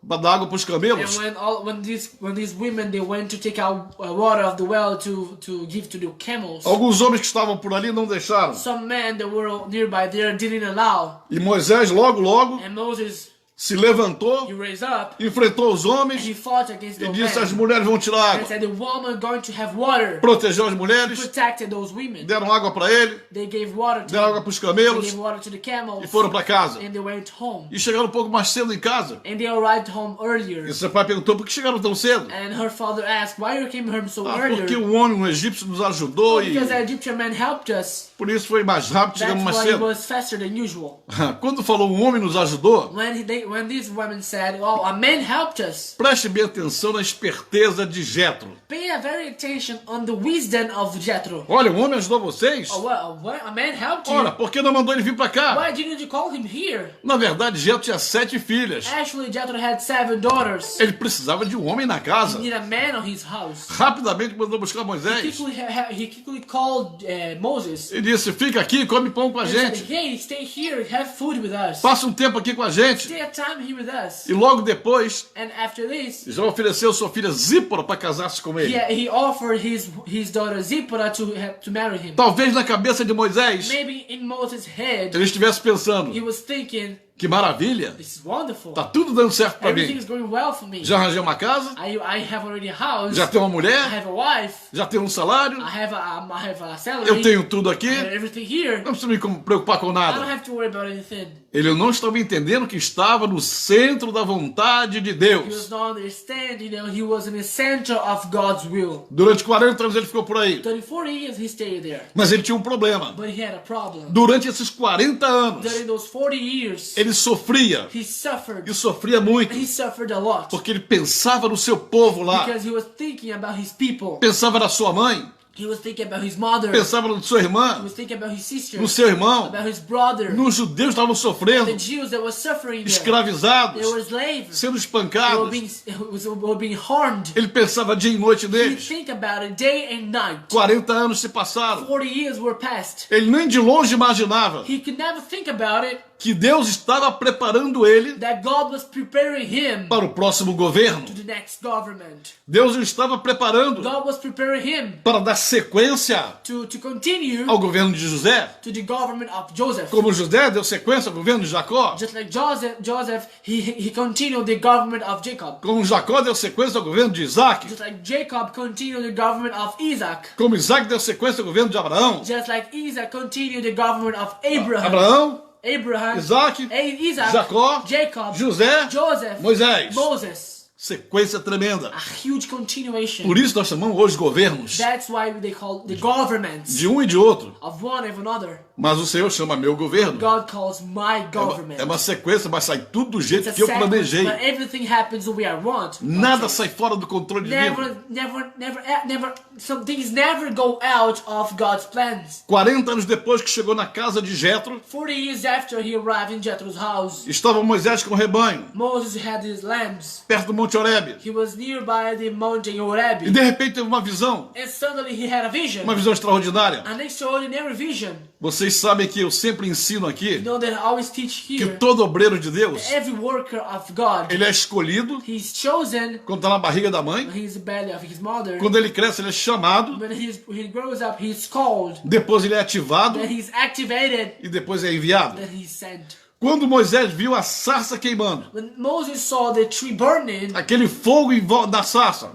para dar água para os camelos, And when these women they went to take out water of the well to give to the camels, alguns homens que estavam por ali não deixaram. some men that were nearby there didn't allow. E Moisés logo And Moses, se levantou, he raised up enfrentou os and homens he fought against e those disse: as men. mulheres vão tirar And água. said the woman going to have water. Protegeu as mulheres, Protected those women. deram água para ele, They gave water to deram água them. para os They camelos gave water to the camels. e foram para casa. And they went home. E chegaram um pouco mais cedo em casa. And they arrived home earlier. E seu pai perguntou: por que chegaram tão cedo? And her father asked, why you came home so Porque earlier? um homem, um egípcio, nos ajudou e Because the Egyptian man helped us. por isso foi mais rápido, That's chegamos mais why it cedo. was faster than usual. Quando falou um homem nos ajudou, When these women said, "Oh, a man helped us," preste bem atenção na esperteza de Jetro. pay a very attention on the wisdom of Jethro. Olha, um homem ajudou vocês? Oh, what? A man helped Ora, you? por que não mandou ele vir para cá? Why didn't you call him here? Na verdade, Jetro tinha 7 filhas. Actually, Jethro had 7 daughters. Ele precisava de um homem na He casa. needed a man on his house. Rapidamente mandou buscar Moisés He quickly called Moses. e disse: fica aqui e come pão com a And said, gente. "Hey, stay here, have food with us. Passa um tempo aqui com a gente. Stay a time here with us." E logo depois, And after this, já ofereceu sua filha Zípora para casar-se com ele. he offered his daughter Zipporah to marry him. Talvez na cabeça de Moisés Maybe in Moses' head, ele estivesse pensando: he was thinking, que maravilha, "This is wonderful. tá tudo dando certo para Everything mim. is going well for me. Já arranjei uma casa, I have already a house. já tenho uma I mulher, have a wife. já tenho um salário, I have a salary. eu tenho tudo aqui, I have everything here. não preciso me preocupar com I don't nada. have to worry about anything." Ele não estava entendendo que estava no centro da vontade de He was Deus. not understanding that he was in the center of God's will. Durante 40 anos ele ficou por aí. 34 years he stayed there. Mas ele tinha um problema. But he had a problem. Durante esses 40 anos, During those 40 years, ele sofria. he suffered. E sofria muito. He suffered a lot. Porque ele pensava no seu povo lá. Because he was thinking about his people. Pensava na sua mãe. He was thinking about his mother. Pensava na sua He irmã. was thinking about his sister. No seu irmão. About his brother. Nos judeus estavam sofrendo. The Jews that were suffering there. Escravizados. They were slaves. Sendo They espancados. were being harmed. Ele pensava dia e noite He neles. think about it day and night. 40 anos se passaram. 40 years were passed. Ele nem de longe imaginava He could never think about it que Deus estava preparando ele that God was preparing him para o próximo governo. to the next government. Deus o estava preparando God was preparing him para dar sequência to continue ao governo de José. to the government of Joseph. Como José deu sequência ao governo de Jacó. Just like Joseph, he continued the government of Jacob. Como Jacó deu sequência ao governo de Isaac. Just like Jacob continued the government of Isaac. Como Isaac deu sequência ao governo de Abraão. Just like Isaac continued the government of Abraham. Abraão, Isaac, Isaac, Jacó, Jacob, José, Joseph, Moisés. Moses. Sequência tremenda. A huge continuation. Por isso nós chamamos hoje governos That's why they call the governments de um e de outro. of one and another. Mas o Senhor chama meu governo. God calls my government. É uma sequência, mas sai tudo do jeito It's a que eu sequence, planejei. but everything happens the way I want. Nada sai fora do controle divino. Never. Some things never go out of God's plans. 40 anos depois que chegou na casa de Jetro, 40 years after he arrived in Jethro's house, estava Moisés com o rebanho, Moses had his lambs. perto do Monte Horebe. He was nearby the mountain E Horeb. de repente teve uma visão And suddenly he had a vision. extraordinária. An extraordinary vision. Vocês sabem que eu sempre ensino aqui You know that I always teach que here. todo obreiro de Deus, Every worker of God, ele é escolhido he's chosen quando está na barriga da mãe. when he's the belly of his mother. Quando ele cresce, ele é chamado. When he grows up, he's called. Depois ele é ativado Then he's activated. e depois é enviado. Then he's sent. Quando Moisés viu a sarça queimando, When Moses saw the tree burning, aquele fogo em volta da sarça,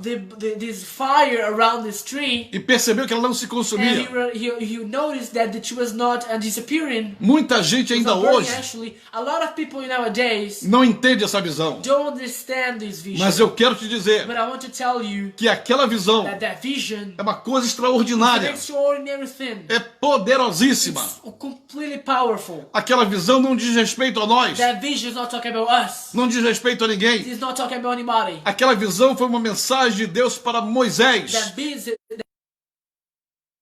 this fire around this tree, e percebeu que ela não se and consumia. he noticed that the tree was not disappearing. Muita gente ainda Not burning, hoje actually, a lot of people nowadays não entende essa visão. don't understand this vision. Mas eu quero te dizer But I want to tell you que aquela visão that vision é uma coisa is an extraordinária, extraordinary thing. é poderosíssima. It's completely powerful. Aquela visão não diz respeito a nós, That vision is not talking about us. não diz respeito a ninguém. It's not talking about anybody. Aquela visão foi uma mensagem de Deus para Moisés. That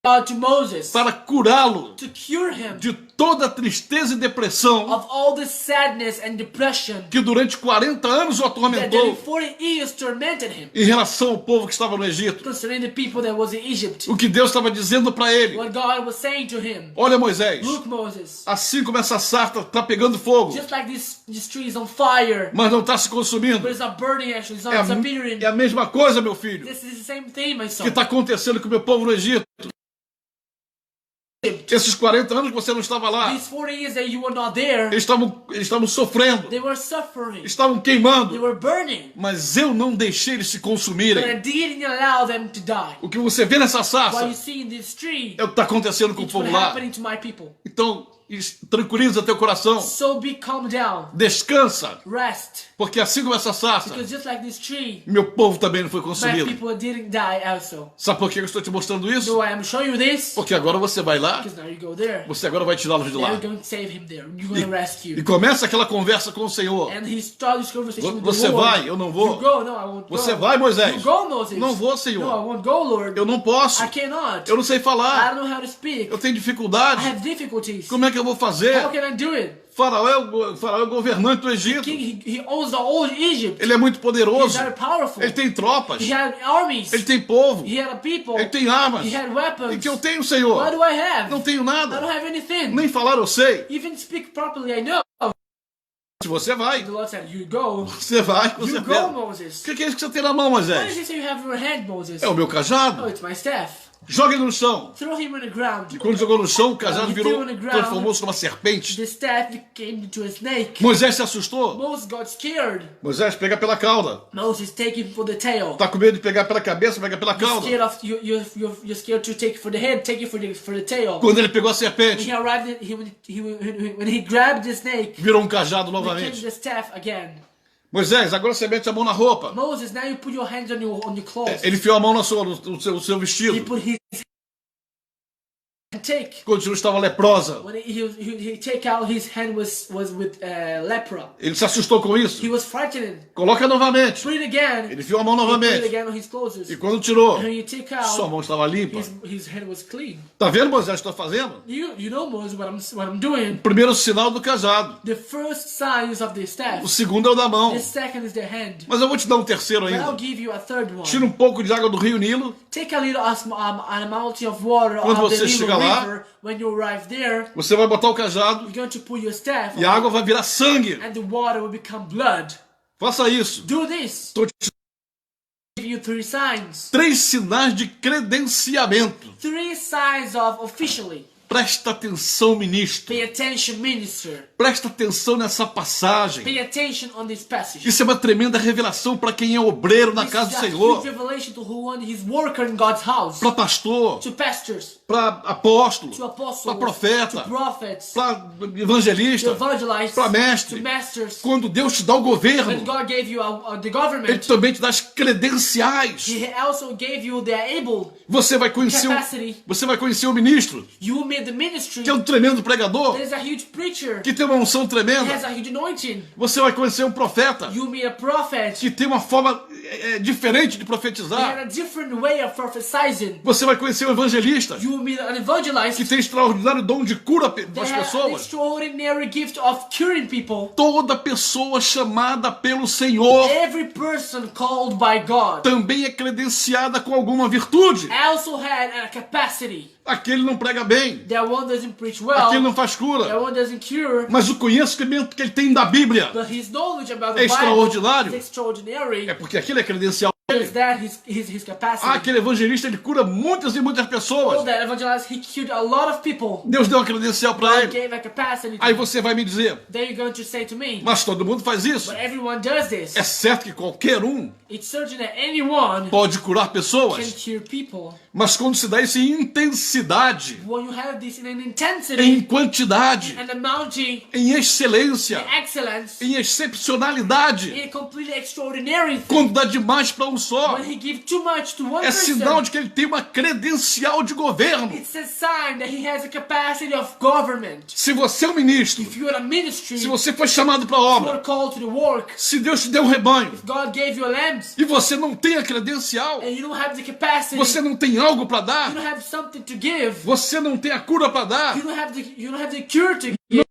God to Moses para curá-lo to cure him de toda a tristeza e depressão of all the sadness and depression que durante 40 anos o that in atormentou 40 years tormented him em relação ao povo que estava no Egito. concerning the people that was in Egypt. O que Deus estava dizendo para ele: What God was saying to him, olha, Moisés, look, Moses, assim como essa sarta está pegando fogo, just like this tree is on fire, mas não está se consumindo, but it's not burning actually, it's é not disappearing. a mesma coisa, meu filho, This is the same thing, my que son. está acontecendo com o meu povo no Egito. Esses 40 anos que você não estava lá, These 40 years that you were not there, eles estavam sofrendo, they were suffering, estavam they queimando, were burning, mas eu não deixei eles se but consumirem. I didn't allow them to die. O que você vê nessa What sarça you see in this tree, é o que está acontecendo com o it's what povo lá. happening to my people. Então, tranquiliza teu coração, So be calm down, descansa, rest, porque assim como essa sarça, because just like this tree, meu povo também não foi my consumido. people didn't die also. Sabe por que eu estou te mostrando isso? So I am showing you this, Porque agora você vai lá, because now you go there. você agora vai tirá-los de Now lá. you're going to save him there. You're going to rescue. E começa aquela conversa com o Senhor. And he started this conversation with Você the Lord. vai, eu não You vou. go, no, I won't go. Você vai, Moisés? You go, Moses. Não vou, No, I Senhor. won't go, Lord. Eu não posso. I cannot. Eu não sei I falar. don't know how to speak. Eu tenho I dificuldade. have difficulties. Como é que eu vou fazer? How can I do it? Faraó é o governante do Egito. King, he owns the whole Egypt. Ele é muito He's poderoso. very powerful. Ele tem tropas. He had armies. Ele tem povo. He had a people. Ele tem armas. He had E weapons. que eu tenho, What Senhor? do I have? Não tenho I don't nada. have anything. Nem falar eu sei. Even speak properly, I know. Se você vai, The Lord said, you go. você vai, com You certeza. go, Moses. O que é isso que você tem na mão, What is Moisés? this you have in your hand, Moses? É o meu Oh, cajado. it's my staff. Joga ele no chão. Throw him on the ground. E quando jogou no chão, o cajado He virou, threw on the ground. transformou-se numa serpente. The staff became into a snake. Moisés se assustou. Moses got scared. Moisés pega pela cauda. Moses take him for the tail. Tá com medo de pegar pela cabeça, pega pela You're cauda. scared of you're scared to take it for the head. Take it for the tail. Quando ele pegou a When serpente, he arrived, when he grabbed the snake, virou um cajado became novamente. the staff again. Moisés, agora você mete a mão na roupa. Moses, now you put your hands on your clothes. Ele enfiou a mão no seu He vestido. put his and take. Quando estava leprosa. When he take out his hand was with lepra. Ele se assustou com isso. He was frightened. Coloca novamente. Put it again. Ele enfiou a mão He put it novamente. again on his clothes. E quando tirou, And when you take sua out, mão estava limpa. his hand was clean. Tá vendo, Moisés, o que está fazendo? You know, Moses, what I'm doing. Primeiro sinal do cajado. The first signs of the staff. O segundo é o da mão. The second is the hand. Mas eu vou te dar um terceiro But I'll ainda. give you a third one. Tira um pouco de água do rio Nilo. Take a little an amount of water Quando of the você Nilo chega lá, River. When you arrive there, Você vai botar o cajado you're going to put your staff e a água vai virar sangue. and the water will become blood. Faça isso. Do this. Estou te Give you 3 signs. 3 sinais de credenciamento. 3 signs of officially. Presta atenção, ministro. Pay attention, minister. Presta atenção nessa passagem. Pay attention on this passage. Isso é uma tremenda revelação para quem é obreiro na This casa is do a Senhor. huge revelation to who one is worker in God's house. Para pastor, To pastors, para apóstolo, to apostles, para profeta, to prophets, para to evangelista, evangelists, para mestre. to masters. Quando Deus te dá o When governo, God gave you the Ele government, também te dá as credenciais. He also gave you the able Você vai conhecer o ministro, You made the ministry. que é um tremendo pregador, There's a huge preacher. que tem uma unção He tremenda. has a huge anointing. Você vai conhecer um profeta, You meet a prophet. que tem uma forma diferente de He had profetizar. a different way of prophesying. Você vai conhecer um evangelista, You meet an evangelist. que tem extraordinário dom de cura They das have an pessoas. extraordinary gift of curing people. Toda pessoa chamada pelo Senhor Every person called by God também é credenciada com alguma virtude. also had a capacity. Aquele não prega bem, That one doesn't preach well. aquele não faz That cura, one doesn't cure. mas o conhecimento que ele tem da Bíblia But his knowledge about é the Bible extraordinário. is extraordinary. É porque aquele é credencial dele. Is that his capacity? Aquele evangelista, ele cura muitas e muitas Oh, pessoas. that evangelist, he cured a lot of people. Deus deu uma credencial para God ele. gave a capacity to Aí him. você vai me dizer, Then you're going to say to me, mas todo mundo faz isso. but everyone does this. É certo que qualquer um It's certain that anyone pode curar can pessoas, cure people. mas quando se dá isso em intensidade, When you have this in an intensity, em quantidade, and amounting, em excelência, in excellence, em excepcionalidade, in completely extraordinary, quando dá demais para um um só, when he gives too much to one é person, sinal de que ele tem uma credencial de governo. it's a sign that he has a capacity of government. Se você é um ministro, If you are a ministry, se você foi chamado para a you obra, are called to the work, se Deus te deu um rebanho God gave you a lambs, e você não tem a credencial, and you don't have the capacity, você não tem algo para you dar, don't have something to give, você não tem a cura para dar, you don't have the cure to give,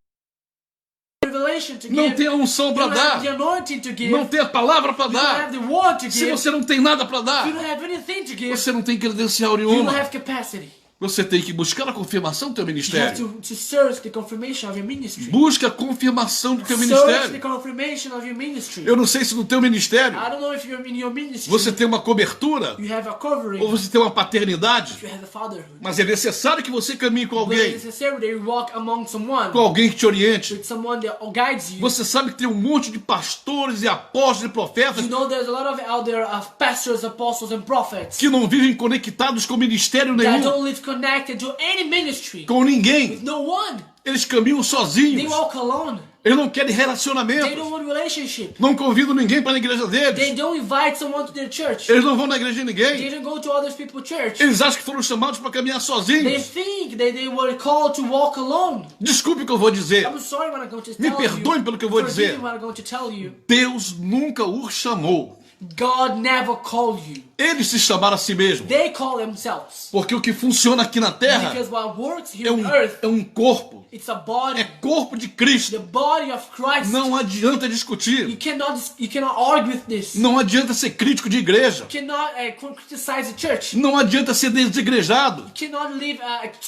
revelation to não give, tem a unção you para don't have the dar, anointing to give, não tem a palavra para you don't dar. have the word to Se give, você não tem nada para you dar, don't have anything to give, você não tem credencial you don't nenhuma. have capacity. Você tem que buscar a confirmação do teu You have ministério. to search the confirmation of your ministry. Busca a confirmação do teu Search the ministério. confirmation of your ministry. Eu não sei se no teu ministério I don't know if you're in your ministry, você tem uma cobertura you have a covering, ou você tem uma paternidade, you have a fatherhood. mas é necessário que você caminhe com But it's alguém, necessary that you walk among someone, com alguém que te oriente. with someone that guides you. Você sabe que tem um monte de pastores e apóstolos e profetas You know there's a lot of out there of pastors, apostles, and prophets que não vivem conectados com ministério that nenhum, don't live connected to any ministry. com ninguém. No one. Eles caminham They sozinhos. walk alone. Eles não querem They relacionamento. don't want relationship. Não convidam ninguém para a igreja They deles. don't invite someone to their church. Eles não vão na igreja de They ninguém. don't go to other people's church. Eles acham que foram chamados para caminhar They sozinhos. think that they were called to walk alone. Desculpe o que eu vou dizer. I'm sorry what I'm going to Me tell perdoem you. pelo que eu vou Forgive dizer. me what I'm going to tell you. Deus nunca os chamou. God never called you. Eles se chamaram a si mesmos. They call themselves. Porque o que funciona aqui na terra Because what works here é on earth, um corpo. it's a body. É corpo de Cristo. The body of Christ. Não adianta You discutir. cannot argue with this. Não adianta ser crítico de igreja. You cannot criticize the church. Não adianta ser desigrejado. You cannot live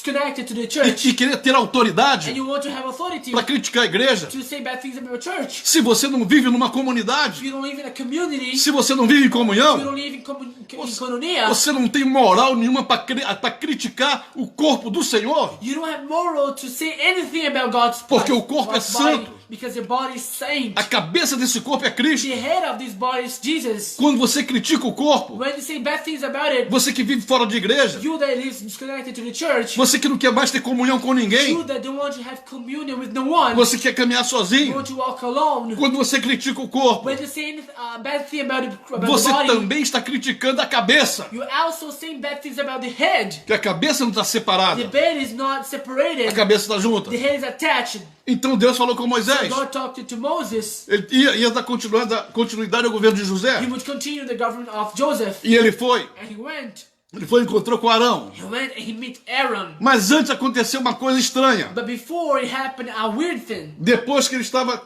connected to the church. E querer ter autoridade And you want to have authority para criticar a igreja. to say bad things about your church. Se você não vive numa If comunidade, you don't live in a community, se você não vive em if you comunhão, don't live in koinonia, você não tem moral nenhuma para criticar o corpo do Senhor. you don't have moral to say anything about God's Porque o corpo é God's body, santo. because your body is saint. A cabeça desse corpo é Cristo. The head of this body is Jesus. Quando você critica o corpo, When you say bad things about it, você que vive fora de igreja, you that lives disconnected to the church, você que não quer mais ter comunhão com ninguém, you that don't want to have communion with no one, você quer caminhar you sozinho. want to walk alone. Quando você critica o corpo, When you say anything, bad thing about the você body, também está criticando a cabeça. you're also saying bad things about the head. Que a cabeça não está The separada, bed is not a separated. cabeça está junta. The head is attached. Então Deus falou com Moisés. God talked to Moses. Ele ia dar continuidade ao governo de José. He would continue the government of Joseph. E ele foi. And he went. Ele foi e encontrou com Arão. He went and he met Aaron. Mas antes aconteceu uma coisa estranha. But before it happened, a weird thing. Depois que ele estava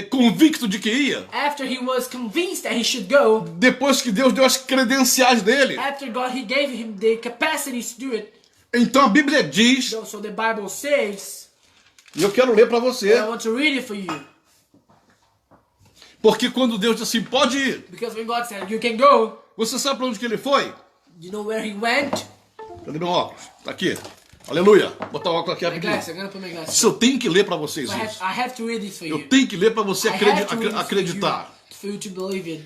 convicto de que ia, After he was convinced that he should go, depois que Deus deu as credenciais dele, after God he gave him the capacities to do it. então a Bíblia diz, So the Bible says, e eu quero ler para você, I want to read it for you. porque quando Deus disse assim, pode ir, Because when God said, you can go, você sabe para onde que ele foi? you know where he went? Cadê meu óculos? Tá aqui. Aleluia. Vou botar o óculos aqui My rapidinho. glasses, I'm gonna put my glasses. Isso eu tenho que ler para vocês I isso. have to read this for you. Eu tenho que ler para você I have to read this acreditar. for you to believe it.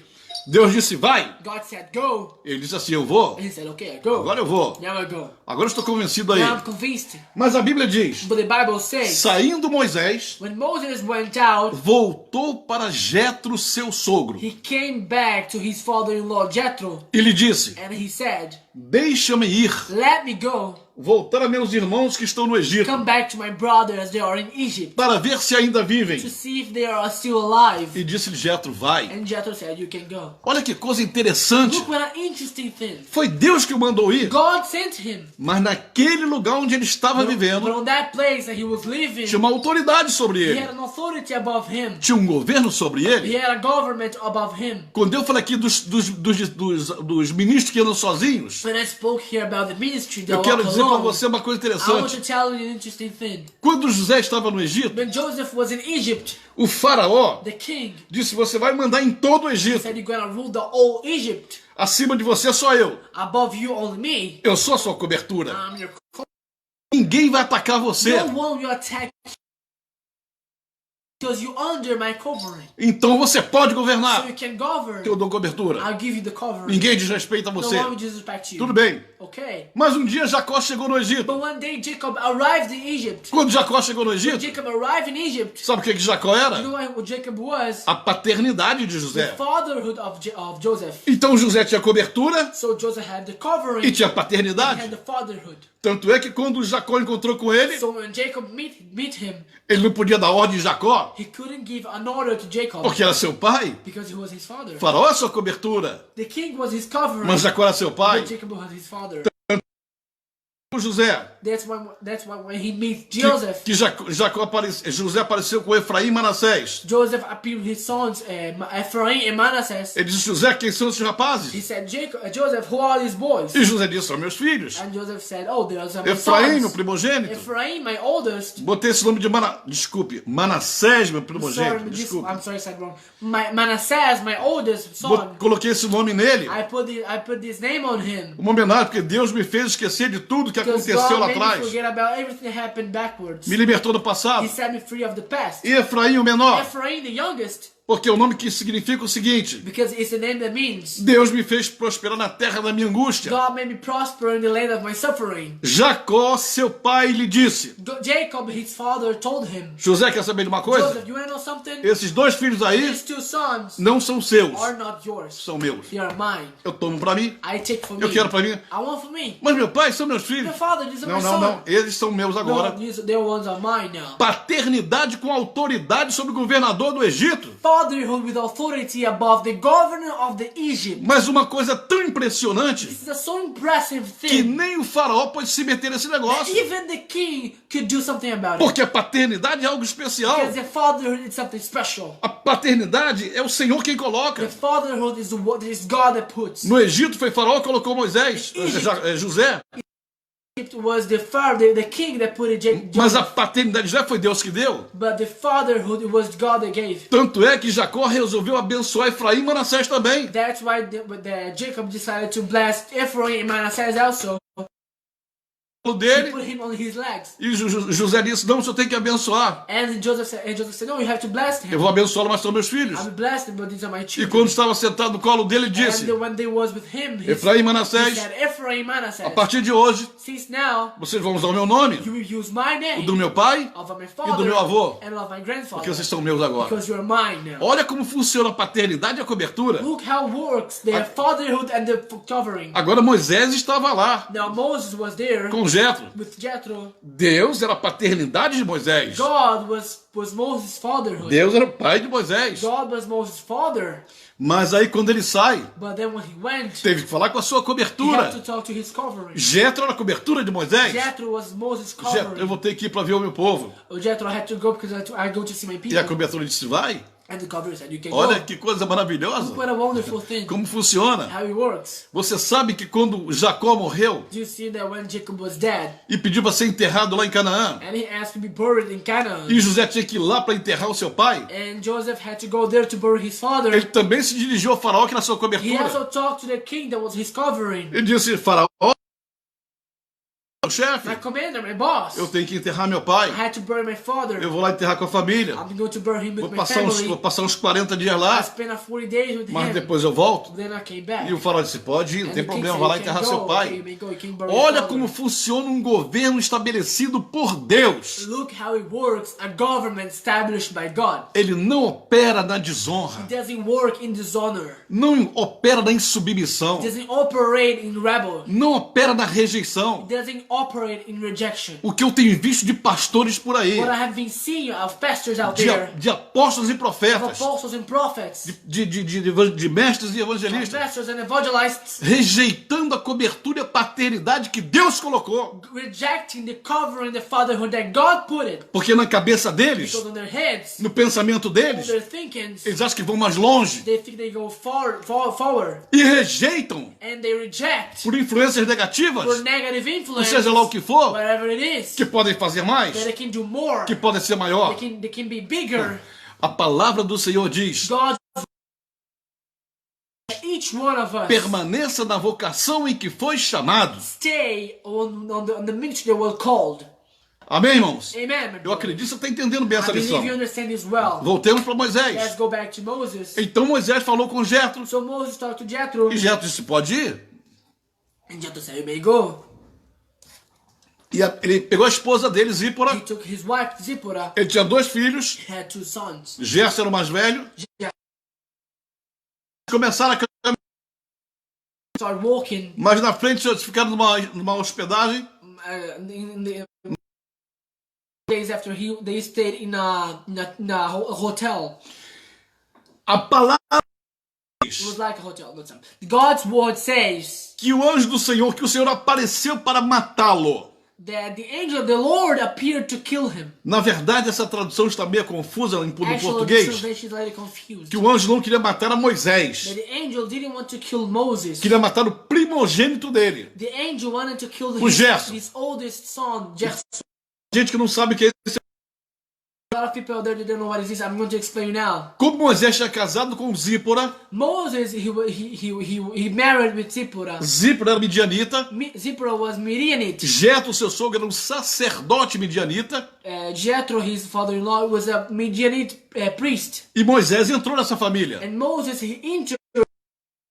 Deus disse, vai. God said, go. Ele disse assim, eu vou. And he said, okay, go. Agora eu vou. Now I go. Agora eu estou convencido aí. Now I'm convinced. Mas a Bíblia diz, But the Bible says, saindo Moisés, when Moses went out, voltou para Jetro, seu sogro. he came back to his father-in-law Jethro, E lhe disse, and he said, deixa-me ir, let me go, voltar a meus irmãos que estão no Egito, come back to my brothers, they are in Egypt, para ver se ainda vivem. to see if they are still alive. E disse-lhe Jetro, vai. And Jethro said, you can go. Olha que coisa interessante. Look what an interesting thing. Foi Deus que o mandou ir. God sent him. Mas naquele lugar onde ele estava But vivendo, on that place that he was living, tinha uma autoridade sobre he ele. had an authority above him. Tinha um governo sobre ele. He had a government above him. Quando eu falei aqui dos ministros que andam sozinhos, When I spoke here about the ministry, they eu quero walk dizer para alone. você uma coisa I want interessante. to tell you an interesting thing. Quando José estava no Egito, When Joseph was in Egypt, o faraó the king disse, você vai mandar em todo o Egito. said, you're gonna rule the whole Egypt. Acima de você só eu. Above you, only me. Eu sou a sua cobertura. I'm your Ninguém vai atacar você. No one will attack Because you under my covering. Então você pode So governar. you can govern. Eu dou cobertura. I'll give you the covering. Ninguém desrespeita No você. one will disrespect you. Tudo bem. Okay. Mas um dia Jacó chegou no Egito. But one day Jacob arrived in Egypt. Quando Jacó chegou no Egito, Jacob arrived in Egypt. sabe o que Jacó You era? know what Jacob was? A paternidade de The José. fatherhood of Joseph. Então José tinha cobertura So Joseph had the e covering. tinha He had paternidade. the fatherhood. Tanto é que quando Jacó encontrou com ele, So when Jacob meet him, ele não podia dar ordem de Jacó, he couldn't give an order to Jacob porque era seu pai. because he was his father. Faraó é sua cobertura, The king was his covering, mas Jacó era seu pai. but Jacob was his father. José, That's why when he meets Joseph, José apareceu com Efraim e Manassés. Joseph appeared with his sons Ephraim and Manasseh. Ele disse, José, quem são esses He rapazes? said, Joseph, who are these boys? E José disse, são meus filhos. And Joseph said, oh, they are my Efraim, meu sons. primogênito. Ephraim, my oldest. Botei esse nome de Manassés, meu Sorry, primogênito. Desculpe. I'm sorry, I said wrong. Manasseh, my oldest son. Coloquei esse nome nele. I put this name on him. Uma homenagem, porque Deus me fez esquecer de tudo que Because aconteceu God lá made me atrás. forget about everything that happened backwards. Me libertou do passado. He set me free of the past. E Efraim, o menor, Ephraim, the youngest, porque é o nome que significa o seguinte: because it's a name that means Deus me fez prosperar na terra da minha angústia. God made me prosper in the land of my suffering. Jacó, seu pai, lhe disse. Jacob, his father, told him, José, quer saber de uma coisa? Joseph, you want to know something? Esses dois filhos aí These two sons não são seus, are not yours. são meus. They are mine. Eu tomo pra mim, I take for eu me. quero pra mim. I want for me. Mas meu pai, são meus filhos. Your father, these are Não, my não, sons. não. Eles são meus agora. No, their ones are mine now. Paternidade com autoridade sobre o governador do Egito. Fatherhood with authority above the governor of the Egypt. Mas uma coisa tão impressionante This is a so impressive que thing. nem o faraó pode se meter nesse negócio. Even the king could do something about it. Porque a paternidade é algo especial. Because the fatherhood is something special. A paternidade é o Senhor quem coloca. The fatherhood is is God that puts. No Egito foi faraó que colocou Moisés, José. It was the father, the king that put it. Mas a paternidade já foi Deus que deu. But the fatherhood it was God that gave. Tanto é que Jacó resolveu abençoar Efraim e Manassés também. That's why Jacob decided to bless Ephraim and Manasseh also. He Dele. put him on his legs. E José disse, não, o senhor tem que abençoar. And Joseph said, no, you have to bless Eu him. vou abençoá-lo, mas são meus filhos. I will bless them, but these are my E children. quando estava sentado no colo dele, ele disse, And when they was with him, Efraim e he Manassés, said, Ephraim, a Manasseh, partir de hoje, since now vocês vão usar o meu nome, you will use my o name do meu pai, of my e do father meu avô, and of my grandfather, porque vocês são meus agora. because you are mine now. Olha como funciona a paternidade e a cobertura. Look how works the fatherhood and the covering. Agora Moisés estava lá, Now Moses was there com Jetro. with Jethro. Deus era a paternidade de Moisés. God was Moses' fatherhood. Deus era o pai de Moisés. God was Moses' father. Mas aí quando ele sai, But then when he went, teve que falar com a sua he had cobertura. to talk to his covering. Jetro era a cobertura de Moisés. Jethro was Moses' Jetro, eu covering. vou ter que ir para ver o meu povo. Jethro had to go because I go to see my E a people. cobertura disse, vai. And the covering said, you can Olha go. que coisa maravilhosa. What a wonderful thing. Como funciona. How it works. Você sabe que quando Jacó morreu Do you see that when Jacob was dead e pediu para ser enterrado lá em Canaã, and he asked to be buried in Canaan, e José tinha que ir lá para enterrar o seu pai, and Joseph had to go there to bury his father, ele também se dirigiu ao faraó que era a sua he cobertura. also talked to the king that was his covering. Ele disse, faraó, chefe, My commander, my boss, eu tenho que enterrar meu pai. I had to bury my father. Eu vou lá enterrar com a família. I'm going to bury him with Vou my passar family. uns 40 dias I lá, spent 40 days with mas him. depois eu volto. Then I came back. E o faraó disse, pode ir, não And tem the king problema, said, vai lá "You can enterrar go. seu Okay, pai. you may go, you can bury your Olha father." como funciona um governo estabelecido por Deus. Look how it works. A government established by God. Ele não opera na desonra, It doesn't work in dishonor. não opera na insubmissão, It doesn't operate in rebel. não opera na rejeição. It doesn't operate in rejection. O que eu tenho visto de pastores por aí, What I have been seeing of pastors out there, de apóstolos e of profetas, apostles and prophets, de mestres e of evangelistas, pastors and evangelists, rejeitando a cobertura e a paternidade que Deus colocou. rejecting the covering, the fatherhood that God put it. Porque na cabeça deles, Because on their heads, no pensamento on deles, their thinkings, eles acham que vão mais longe they think they go forward, e rejeitam and they reject por influências negativas, for negative ou influence, seja lá o que for, whatever it is, que podem fazer mais, that they can do more, que podem ser maior. they can be bigger. A palavra do Senhor diz, God, each one of us, permaneça na vocação em que foi chamado. stay on the ministry that we're called. Amém, irmãos? Amen. my Eu brother. acredito que você está entendendo bem I essa believe lição. you understand this well. Voltemos para Moisés. Let's go back to Moses. Então Moisés falou com Jetro. So Moses talked to Jethro, E Jetro disse, pode ir. and Jethro said, "You may go." E ele pegou a esposa dele, Zípora. He took his wife Zipporah. Ele tinha 2 filhos. He had 2 sons. Gerson era o mais velho. Começaram a caminhar, Started walking mas na frente eles ficaram numa hospedagem. in the days after they stayed in a hotel. A palavra It was like a hotel. No, sorry. God's word says que o anjo do Senhor, que o Senhor apareceu para matá-lo. that the angel of the Lord appeared to kill him. Na verdade, essa tradução está meio confusa no Actually, the português. translation is a little confused. Que o anjo não queria matar a Moisés. That the angel didn't want to kill Moses. Queria matar o primogênito dele. The angel wanted to kill O Gerson. his oldest son, Gerson. Gente que não sabe o que é isso. A lot of people out there that don't know what it is. I'm going to explain you now. Como Moisés tinha casado com Zípora. Moses, he married with Zipporah. Zípora era midianita. Zipporah was Midianite. Jetro, seu sogro, era um sacerdote midianita. Jethro, his father-in-law, was a Midianite priest. E Moisés entrou nessa família. And Moses, he entered the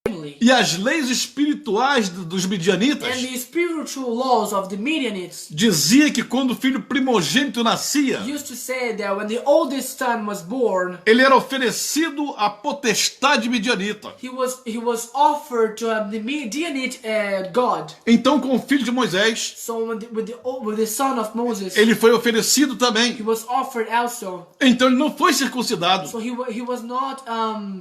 family. E as leis espirituais dos midianitas And the spiritual laws of the Midianites dizia que quando o filho primogênito nascia, used to say that when the oldest son was born, ele era oferecido à potestade midianita. he was offered to the Midianite god. Então, com o filho de Moisés, So with the son of Moses, ele foi oferecido he também. was offered also. Então, ele não foi circuncidado, So he was not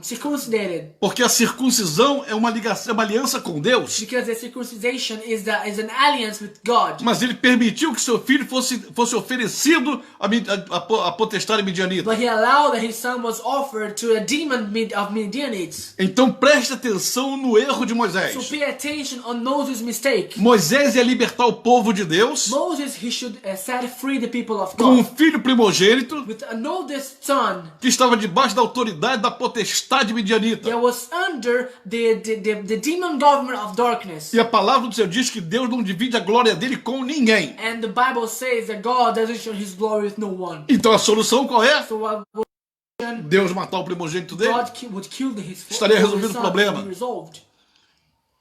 circumcidated, porque a circuncisão é uma ligação, é uma aliança com Deus. because the circumcision is an alliance with God. Mas ele permitiu que seu filho fosse oferecido à potestade midianita. But he allowed that his son was offered to a demon of Midianites. Então, preste atenção no erro de Moisés. So pay attention on Moses' mistake. Moisés ia libertar o povo de Deus Moses, he should set free the people of com um God filho primogênito with an oldest son que estava debaixo da autoridade da potestade midianita. that was under the demon government of darkness. E a palavra do Senhor diz que Deus não divide a glória dele com ninguém. And the Bible says that God doesn't share his glory with no one. Então a solução qual é? So what Deus matar o primogênito dele? God would kill his Estaria his resolvido o son problema. would be resolved.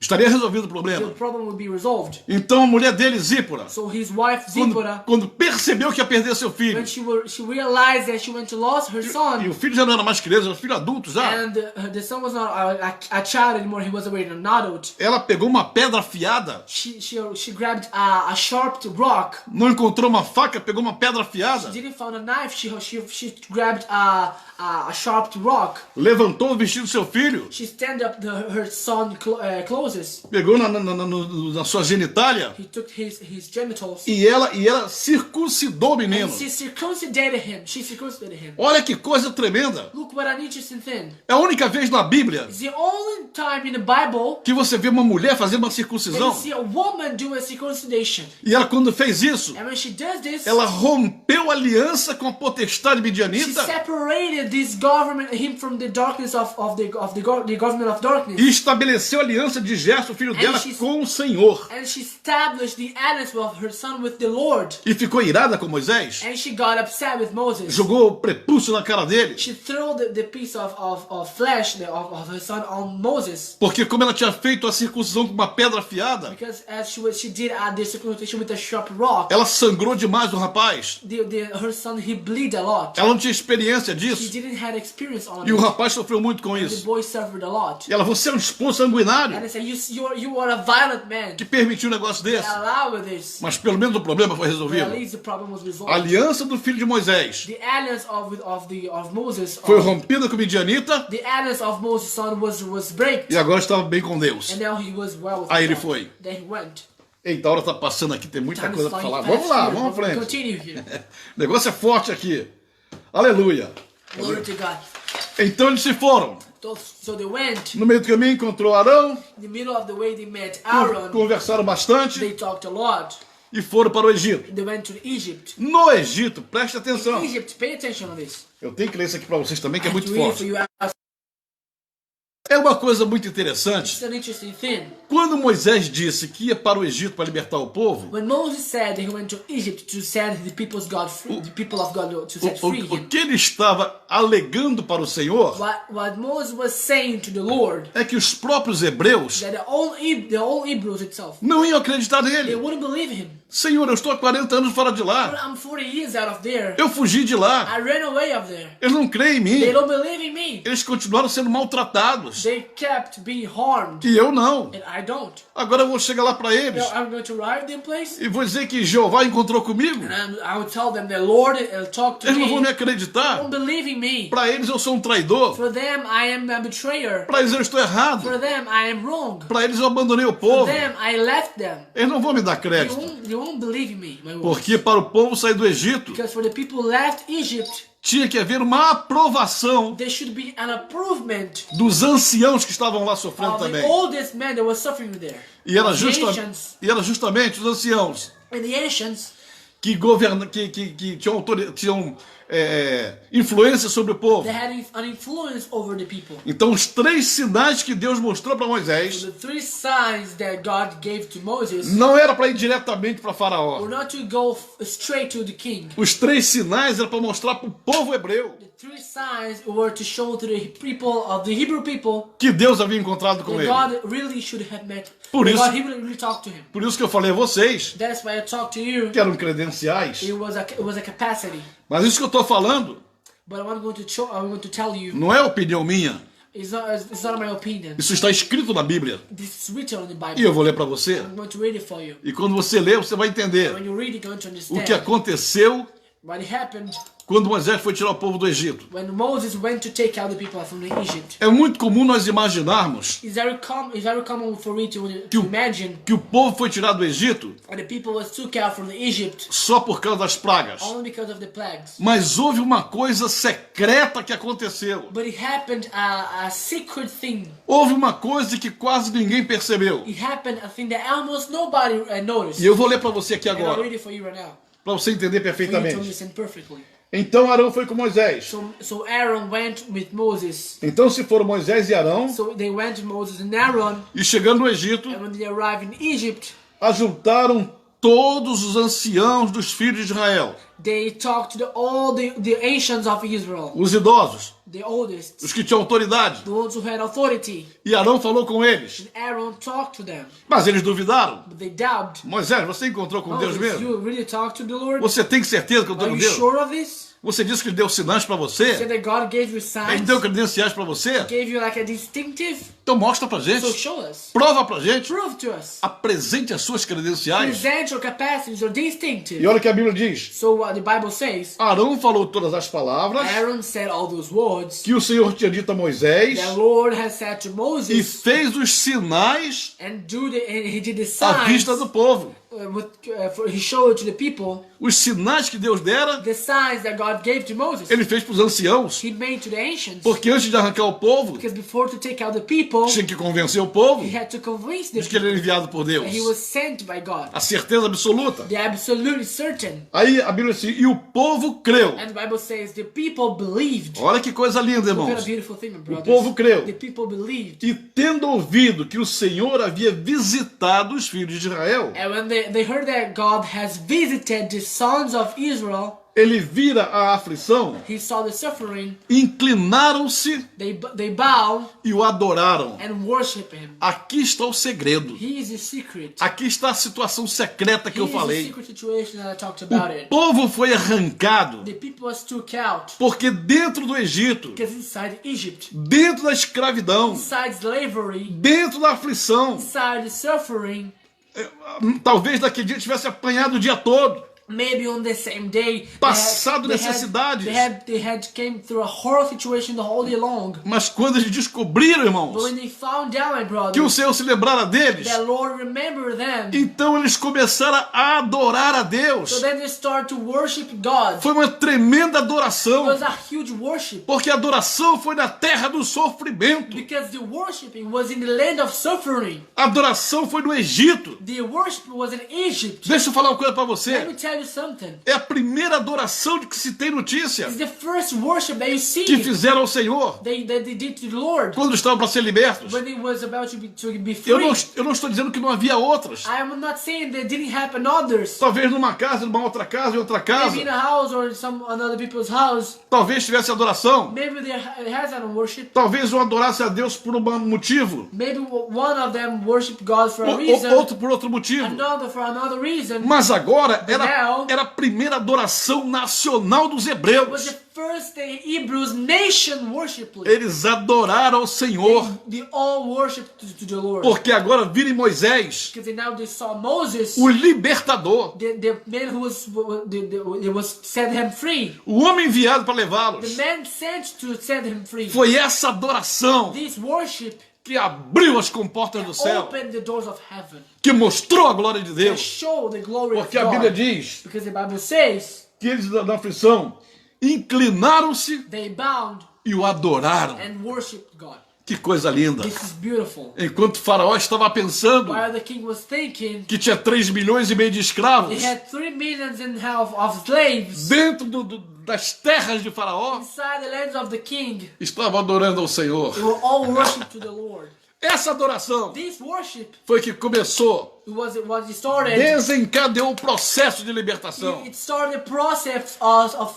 Estaria resolvido o The problema. problem would be resolved. Então a mulher dele, Zípora, So his wife Zipporah, quando percebeu que ia perder seu filho, when she realized that she went to lose her e son, o filho já não era mais criança, era um filho adulto já, and the son was not a child anymore, he was already an adult. ela pegou uma pedra afiada, She grabbed a sharp rock. não encontrou uma faca, pegou uma pedra afiada, Didn't find a knife. She grabbed a sharp rock. levantou o vestido do seu filho, She stand up her son clothes. pegou na sua genitália He took his genitals. e ela circuncidou o menino. And she circumcidated him. Olha que coisa tremenda. Look what an interesting thing. É a única vez na Bíblia It's the only time in the Bible que você vê uma mulher fazer uma that you circuncisão. see a woman do a circumcision. E ela, quando fez isso, And when she does this, ela rompeu a aliança com a potestade she midianita separated this government, him from the darkness of the government of darkness. e estabeleceu a aliança de Gerson, filho dela, she's- com o Senhor. And she established the alliance of her son with the Lord. E ficou irada com Moisés, And she got upset with Moses. jogou o prepúcio na cara dele, She threw the piece of flesh of her son on Moses. porque como ela tinha feito a circuncisão com uma pedra afiada, Because as she did the circumcision with a sharp rock, ela sangrou demais o rapaz. her son, he bleed a lot. Ela não tinha experiência He disso. didn't have experience on E o it. rapaz sofreu muito com The isso. boy suffered a lot. E ela, você é um esposo sanguinário And they said, you are a violent man. que permitiu um negócio desse. Allow this. Mas pelo menos o problema foi But resolvido. at least the problem was A resolved. aliança do filho de Moisés The alliance of Moses, foi rompida com Midianita the alliance of Moses' son was break. e agora estava bem com Deus. And now he was well with Aí ele God. foi. Then he went. Eita, a hora tá passando aqui, tem muita Time coisa is para flying falar. fast Vamos lá, here. vamos à frente. Continue here. O negócio é forte aqui. Aleluia. Glory to God. Então eles se foram. So they went. No meio do caminho encontrou Arão, In the middle of the way they met Aaron. conversaram bastante They talked a lot. e foram para o Egito. They went to Egypt. No Egito, preste atenção. Egypt, pay attention on this. Eu tenho que ler isso aqui para vocês também, que é I muito have to read forte. for you. É uma coisa muito interessante. It's an interesting thing. Quando Moisés disse que ia para o Egito para libertar o povo, When Moses said that he went to Egypt to set the people's God free, the people of God to set free o him, que ele estava alegando para o Senhor what Moses was saying to the Lord, é que os próprios hebreus that the old Hebrews itself, não iam acreditar they nele. wouldn't believe him. Senhor, eu estou há 40 anos fora de But lá. I'm 40 years out of there. Eu fugi de lá. I ran away of there. Eles não creem em mim. They don't believe in me. Eles continuaram sendo maltratados. They kept being harmed, E eu não. and I don't. Agora eu vou chegar lá para eles I'm going to arrive in place, e vou dizer que Jeová encontrou comigo. and I will tell them the Lord talk to Eles não vão me me. acreditar. Don't believe in me. Para eles eu sou um traidor. For them, I am a betrayer. Para eles eu estou errado. For them, I am wrong. Para eles eu abandonei o For povo. them, I left them. Eles não vão me dar You crédito. won't believe in me, my words. Porque para o povo sair do Egito, Because for the people left Egypt, tinha que haver uma aprovação there should be an improvement dos anciãos que estavam lá sofrendo of the também. oldest man that was suffering there. E era, Of the ancients. justamente os anciãos And the ancients que tinham influência sobre o povo. that had an influence over the people. Então os 3 sinais que Deus mostrou para Moisés The 3 signs that God gave to Moses não era para ir diretamente para Faraó. were not to go straight to the king. Os 3 sinais eram para mostrar para o povo hebreu The 3 signs were to show to the people of the Hebrew people que Deus havia encontrado com that ele. God really should have met. Por That isso- God really talked to him. Por isso que eu falei a vocês That's why I talked to you. que eram credenciais. It was a capacity. Mas isso que eu estou falando But I'm going to tell you, não é opinião minha. it's not my opinion. Isso está escrito na Bíblia. This is written in the E Bible. eu vou ler para você. I'm going to read it for you. E quando você ler, você vai entender When you read it, you're going to o que understand aconteceu what happened quando Moisés foi tirar o povo do Egito. when Moses went to take out the people from the Egypt. É muito comum nós imaginarmos It's very common for me to imagine que o povo foi tirado do Egito that the people was took out from the Egypt só por causa das pragas. only because of the plagues. Mas houve uma coisa secreta que aconteceu. But it happened a secret thing. Houve uma coisa que quase ninguém percebeu. It happened a thing that almost nobody noticed. E eu vou ler para você aqui And I'll agora, read it for you right now. para você entender For you to perfeitamente. understand perfectly. Então Arão foi com Moisés. So Aaron went with Moses. Então se foram Moisés e Arão, So they went to Moses and Aaron, e chegando no Egito, and when they arrived in Egypt, ajuntaram todos os anciãos dos filhos de Israel, they talked to all the ancients of Israel, os idosos, the oldest, os que tinham autoridade. the ones who had authority. E Arão falou com eles, And Aaron talked to them, mas eles duvidaram. but they doubted. Moisés, você encontrou com Deus Moses, mesmo? you really talked to the Lord? Você tem certeza que eu estou Are com you Deus? sure of this? Você disse que ele deu sinais para Said você? that God gave you Ele signs, deu credenciais para você? gave you like a distinctive. Então mostra pra So gente. show us, Prova pra gente. prove to us, Apresente as suas credenciais. present your capacities, your E distinctive. olha o que a Bíblia diz. So what the Bible says, Arão falou todas as palavras Aaron said all those words que o Senhor tinha dito a Moisés the Lord has said to e Moses, fez os sinais and he did the à signs. vista do povo. He showed to the people Os sinais que Deus dera, the signs that God gave to Moses. ele fez para os anciãos. He made to the ancients. Porque antes de arrancar o povo, Because before to take out the people, tinha que convencer o povo he had to convince them de que ele era enviado por Deus. that he was sent by God. A certeza absoluta. They're absolutely certain. Aí a Bíblia diz, e o povo creu. And the Bible says the people believed. Olha que coisa linda, Look at a irmãos. beautiful thing, my brothers. povo creu. The people believed. E tendo ouvido que o Senhor havia visitado os filhos de Israel, And when they heard that God has visited the sons of Israel, ele vira a aflição, he saw the suffering, inclinaram-se they bow e o adoraram. and worship him. Aqui está o segredo. He is the secret. Aqui está a situação secreta que He eu is the falei. secret situation that I talked about O it. povo foi arrancado The people was took out porque dentro do Egito, because inside Egypt, dentro da escravidão, inside slavery, dentro da aflição, inside the suffering, talvez naquele dia tivesse apanhado o dia todo. maybe on the same day, Passado necessidades. they had came through a horrible situation the whole day long. Mas quando eles descobriram, But irmãos, when they found out, my brother, que o Senhor se lembrara deles, that Lord remembered them, então eles começaram a adorar a so Deus. then they start to worship God. Foi uma tremenda It adoração, was a huge worship porque a adoração foi na terra do sofrimento. because the worshiping was in the land of suffering. A adoração foi no Egito. The worship was in Egypt. Deixa eu falar uma coisa para Let me você. tell you you something. É a primeira adoração de que se tem notícia It's the first worship that you see que fizeram ao Senhor that they did to the Lord quando estavam para ser libertos. when it was about to be Eu free. não estou dizendo que não havia outras. I am not saying that didn't happen others. Talvez numa casa, numa outra casa, em outra casa. Maybe in a house or in some another people's house. Talvez tivesse adoração. Maybe there has an worship. Talvez um adorasse a Deus por um motivo. Maybe one of them worship God for a Ou reason. outro por outro motivo. Another for another reason. Mas agora now, era a primeira adoração nacional dos was hebreus. the first Hebrews nation worship. Eles adoraram ao Senhor. They all worship to the Lord. Porque agora viram em Moisés Because now they saw Moses, o libertador. the man who was set him free. O homem enviado para levá-los. The man sent to set him free. Foi essa adoração This worship que abriu as comportas do céu. opened the doors of heaven. Que mostrou a glória de To Deus. show the glory Porque of a Bíblia God. diz Because the Bible says que eles na aflição inclinaram-se they bowed e o adoraram. and worshipped God. Que coisa linda. This is beautiful. Enquanto Faraó estava pensando While the king was thinking, que tinha 3 milhões e meio de escravos he had 3 millions and half of slaves dentro das terras de Faraó, inside the lands of the king. estava adorando ao Senhor. They were all worship to the Lord. Essa adoração This worship foi que começou, was started. desencadeou o processo de libertação. It started the process of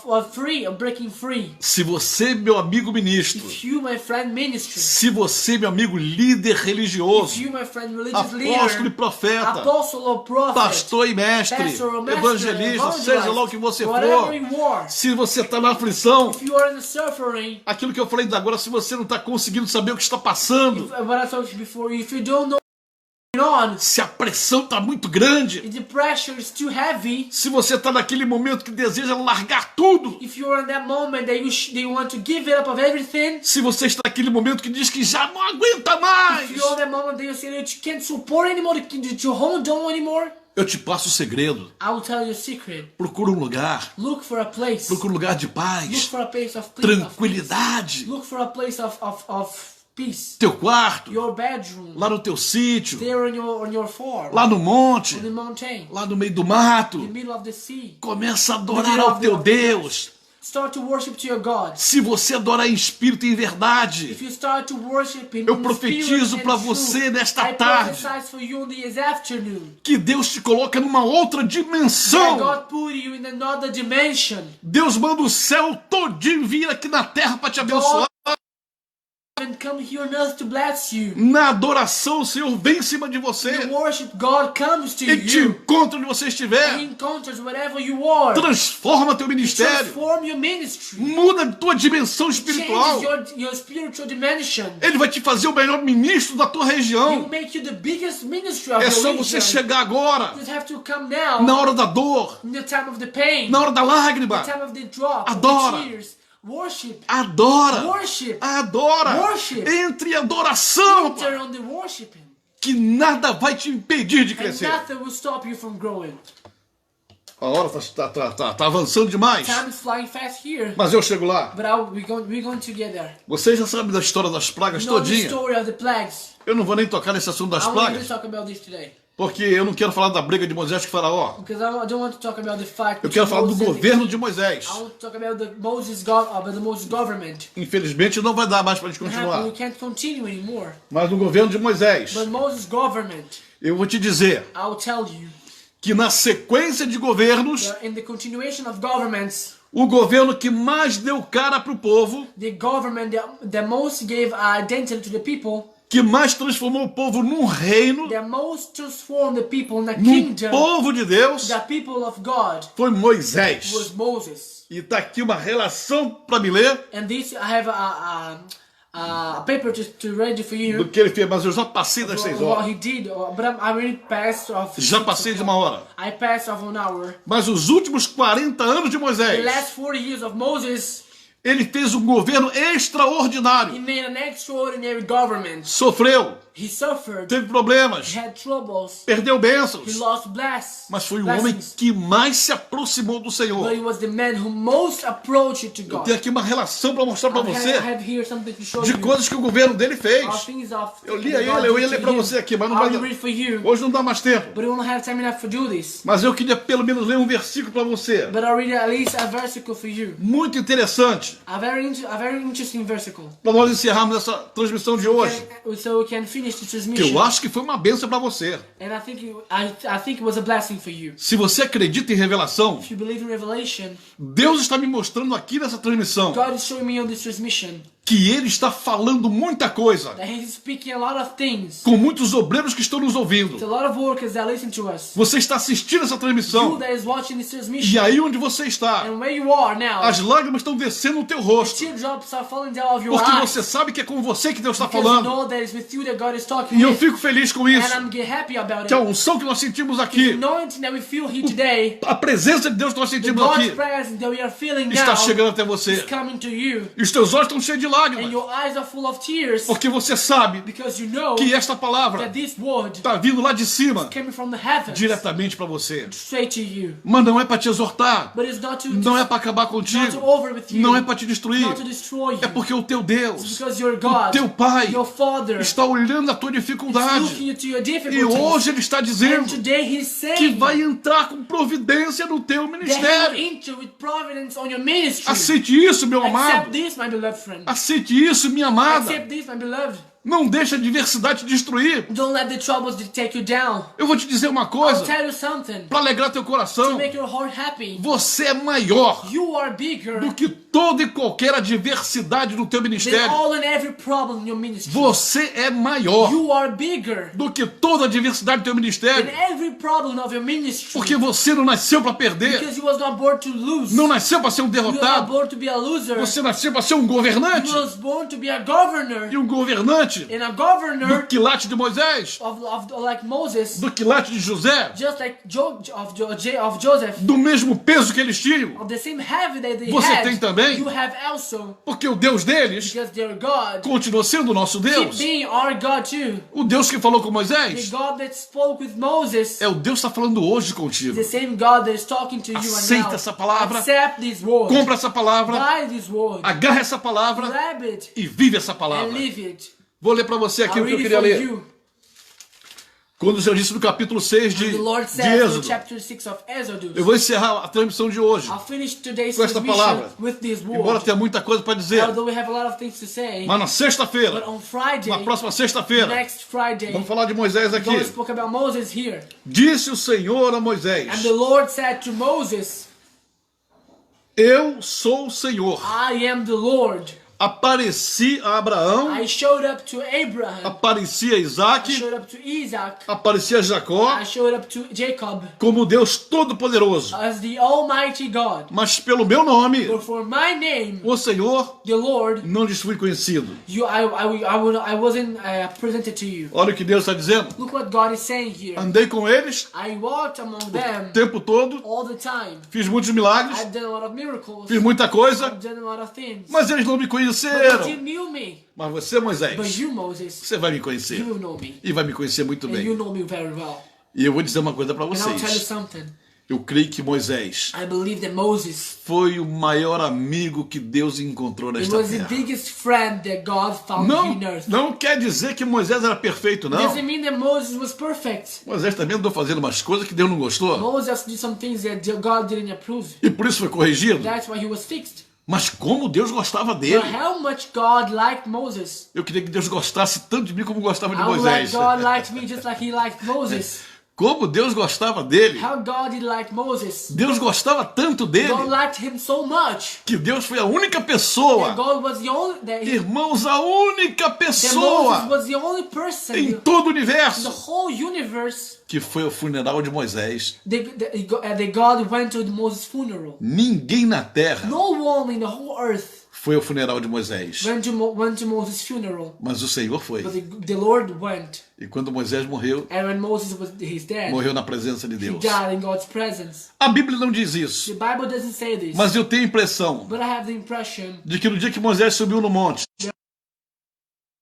breaking free. Se você, meu amigo ministro, If you, my friend, ministry. se você, meu amigo líder religioso, If you, my friend, religious apóstolo e leader, profeta, apostle or prophet, pastor e mestre, pastor or master, evangelista, seja lá o que você whatever for, you are, se você está na aflição, if you are in the suffering, aquilo que eu falei agora, se você não está conseguindo saber o que está passando, what I told you before, if you don't know what's going on, se a pressão está muito grande, if the pressure is too heavy, se você está naquele momento que deseja largar tudo, if you are in that moment that you want to give it up of everything, se você está naquele momento que diz que já não aguenta mais, if you are in that moment that you say that you can't support anymore, that you hold on anymore, eu te passo o segredo. I will tell you a secret. Procura um lugar, Look for a place. procura um lugar de Look paz, for a place of peace. tranquilidade, Look for a place of peace. teu quarto, Your bedroom. lá no teu sítio, There on your farm. lá no monte, On the mountain. lá no meio do mato. In the middle of the sea. Começa a adorar ao teu Deus. Start to worship to your God. Se você adorar em espírito e em verdade, If you start to worship Him eu in profetizo spirit para and você truth, nesta I tarde prophesy for you this afternoon. que Deus te coloca numa outra That dimensão. God put you in another dimension. Deus manda o céu todinho vir aqui na terra para te abençoar. And come here on earth to bless you. Na adoração, o Senhor vem em cima de The você worship God comes to e te you. encontra onde você He estiver. encounters wherever you are. Transforma teu ministério. Transform your ministry. Muda a tua dimensão espiritual. Changes your spiritual dimension. Ele vai te fazer o melhor ministro da tua He will região. make you the biggest ministry of É your só region. você chegar agora, You just have to come now na hora da dor, in the time of the pain, na hora da lágrima. the time of the drop, Adora. of the tears. Worship. Adora. Worship. Adora. Worship. Entre em adoração, Enter on the worshiping. que nada vai te impedir de And crescer. nothing will stop you from growing. A hora tá avançando demais. Time is flying fast here. Mas eu chego lá. But we're going to get there. Você já sabe da história das pragas You know the todinha. story of the plagues. Eu não vou nem tocar nesse assunto das I want to pragas, talk about this today. porque eu não quero falar da briga de Moisés com Faraó. Because I don't want to talk about the fight. Eu quero between falar do Moses and the governo king. de Moisés. I want to talk about the Moses government. Infelizmente não vai dar mais para a gente We continuar. can't continue anymore. Mas no governo de Moisés, But Moses government, eu vou te dizer I'll tell you, que na sequência de governos, in the continuation of governments, o governo que mais deu cara para o povo, the government that most gave identity to the people, que mais transformou o povo num reino, that most transformed the people in a num kingdom, povo de Deus, the people of God, foi Moisés. was Moses. E tá aqui uma relação para me ler And this, I have a paper to read for you. do que ele fez, mas eu já passei das 6 What horas. he did, but I already passed of. Já passei de 1 hora. I passed of 1 hour. Mas os últimos 40 anos de The Moisés, last 40 years of Moses, ele fez um governo he extraordinário. made an extraordinary government. Sofreu, He suffered. teve problemas, He had troubles. perdeu He bênçãos, lost mas foi o homem blessings. que mais se aproximou do Senhor. But he was the man who most approached to Eu God. tenho aqui uma relação para mostrar para I você have here something to show de you. coisas que o governo dele fez. Things of Eu li that ele, God eu did ia ler to para him. você aqui, mas não I'll vai read for you. hoje não dá mais tempo. But we won't have time enough to do this. Mas eu queria pelo menos ler um versículo para você. But I'll read at least a versicle for you. Muito interessante A very interesting versicle. para nós encerrarmos essa transmissão de hoje. So we can finish the Que transmission. eu acho que foi uma bênção para você. And I think it was a blessing for you. Se você acredita em revelação, If you believe in revelation, Deus está me mostrando aqui nessa transmissão God is showing me on this transmission que Ele está falando muita coisa that He's speaking a lot of things. com muitos obreiros que estão nos There's a ouvindo. lot of workers that listen to us. Você está assistindo essa You transmissão that is watching this e transmission, aí onde você está, and where you are now, as lágrimas estão descendo no teu rosto, teardrops are falling down of your porque eyes. você sabe que é com você que Deus está Because you falando. know that it's with you that God is talking E eu with. fico feliz com isso, And I'm happy about que a it. unção que nós sentimos The aqui, anointing that we feel here today, a presença de Deus que nós the sentimos God's aqui, presence that we are feeling está now chegando até is você. coming to you. E os teus olhos estão cheios de And lágrimas, your eyes are full of tears porque você sabe because you know que esta palavra that this word está vindo lá de cima, coming from the heavens diretamente para você. straight to you. Mas não é para te exortar, But it's not to, não é para acabar not to contigo, over with you, não é para te destruir, not to destroy you. é porque o teu It's Deus, because your God, teu Pai, your Father, is está olhando a tua dificuldade looking into your e difficulties. hoje Ele está And dizendo today He's que saying vai entrar com providência no teu that He will ministério. enter with providence on your ministry. Aceite isso, meu Accept amado. this, my beloved friend. Aceite isso, minha amada. Accept this, my beloved. Não deixa a adversidade te destruir. Don't let the troubles take you down. Eu vou te dizer uma I'll coisa tell you something para alegrar teu to coração. make your heart happy. Você é maior You are bigger do que toda e qualquer adversidade no teu than ministério. all and every problem in your ministry. Você é maior You are bigger do que toda adversidade do teu than ministério. every problem of your ministry. Porque você não nasceu para perder. Because you was not born to lose. Não nasceu para ser um You were not derrotado. born to be a loser. Você nasceu para ser um governante. You was born to be a governor. E um governante And a governor do quilate de Moisés, like Moses, do quilate de José, just like of Joseph, do mesmo peso que eles tinham. of the same heavy that they Você had. tem também? You have also, Porque o Deus deles because their God continua sendo o nosso keep Deus. being our God too. O Deus que falou com The Moisés God that spoke with Moses, é o Deus que está falando hoje contigo. the same God that is talking to you right Aceita now. essa palavra. Accept this word. Compra essa palavra, Buy this word. agarra essa palavra Grab it e vive essa and palavra. live it. Vou ler para você aqui I'll o que eu read it queria for ler. you. Quando o Senhor disse no capítulo 6 The Lord de says in Êxodo. chapter 6 of Exodus. Eu vou encerrar a transmissão de hoje I'll finish today's com esta transmission palavra. with this Embora word. tenha muita coisa para dizer. Although we have a lot of things to say, Mas na but sexta-feira, on Friday, na próxima sexta-feira, next Friday, vamos falar de Moisés aqui. God spoke about Moses here. Disse o Senhor a Moisés: And the Lord said to Moses, Eu sou o Senhor. I am the Lord. Apareci a Abraão, I showed up to Abraham. apareci a I Isaac, showed up to Isaac. apareci a Jacó I showed up to Jacob como Deus Todo-Poderoso. as the Almighty God. Mas pelo meu nome, But for my name, o Senhor, the Lord, não lhes fui conhecido. I wasn't presented to you. Olha o que Deus está dizendo. Look what God is saying here. Andei com eles I walked among them o tempo todo, all the time. fiz muitos milagres, I've done a lot of miracles. fiz muita coisa, I've done a lot of things. mas eles não me But you conheceram. knew me. Mas você, Moisés, But you, Moses, você vai me conhecer. you know me. E vai me conhecer muito And you bem. know me very well. E eu vou dizer uma coisa para And I'll tell you vocês. something. Eu creio que Moisés I believe that Moses, foi o maior amigo que Deus encontrou it nesta was the terra. biggest friend that God found Não, here on earth. não quer dizer que Moisés era perfeito, não. Doesn't mean that Moses was perfect. Moisés também andou fazendo umas coisas que Deus não gostou. Moses did some things that God didn't approve. E por isso foi corrigido. That's why he was fixed. Mas como Deus gostava But dele. how much God liked Moses. Eu queria que Deus gostasse tanto de mim como gostava de I would like Moisés. God liked me just like he liked Moses. Como Deus gostava dele. How God did like Moses. Deus gostava tanto dele God liked him so much. que Deus foi a única That pessoa, God was the only irmãos, a única that Moses pessoa was the only person em in todo o the universo whole universe que foi ao funeral de Moisés. that God went to Moses' funeral. Ninguém na terra No one in the whole earth foi ao funeral de Moisés, went to Moses' funeral. mas o Senhor foi. But the Lord went. E quando Moisés morreu, And when Moses was his dead, morreu na presença de he Deus. died in God's presence. A Bíblia não diz isso, The Bible doesn't say this. mas eu tenho a impressão But I have the impression de que no dia que Moisés subiu no monte,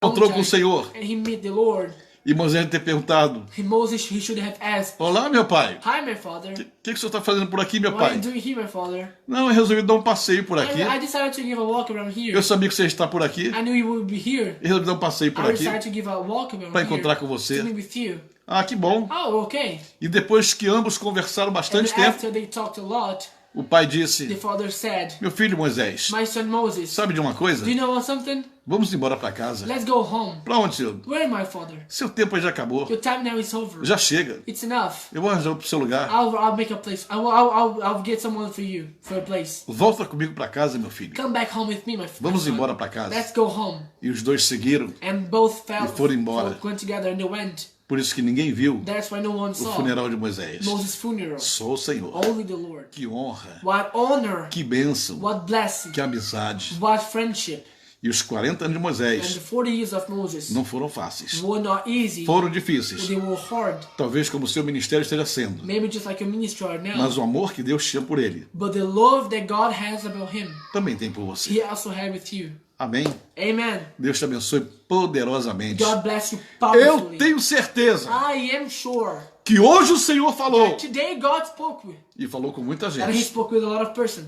encontrou com o Senhor. And he met the Lord. E Moisés ter perguntado: Moses, he should have asked, olá, meu pai. "Hi, my father. O que o senhor está fazendo por aqui, meu What are pai? you doing here, my father?" Não, eu resolvi dar um passeio por aqui. I decided to give a walk around here. Eu sabia que você está por aqui. I knew you would be here. Eu resolvi dar um passeio por I aqui decided to give a walk around para here. encontrar com você. To meet with you. Ah, que bom. Oh, okay. E depois que ambos conversaram And bastante tempo, after they talked a lot, o pai the disse: father said, meu filho Moisés, "My son Moses, sabe de uma coisa? do you know something? Vamos embora para casa. Let's go home." Para onde, senhor? "Where, my father? Seu tempo já acabou. Your time now is over. Já chega. It's enough. Eu vou arranjar para o seu lugar. I'll make a place. I'll get someone for you for a place. Volta comigo para casa, meu filho. Come back home with me, my Vamos son. embora para casa. Let's go home." E os dois seguiram. And both fell, foram embora. went together and they went. Por isso que ninguém viu That's why no one o saw funeral de Moisés. Moses' funeral. Só o Senhor. Only the Lord. Que honra, What honor, que bênção, what blessing, que amizade. what friendship. E os 40 anos de And Moisés the 40 years of Moses não foram fáceis. were not easy. Foram difíceis. They were hard. Talvez como o seu ministério esteja sendo. Maybe just like your ministry right now. Mas o amor que Deus tinha por ele But the love that God has about him, também tem por você. He also had with you. Amém? Amen. Deus te abençoe poderosamente. God bless you Eu powerfully. tenho certeza I am sure que hoje o Senhor falou. that today God spoke with, E falou com muita and He gente. spoke with a lot of person.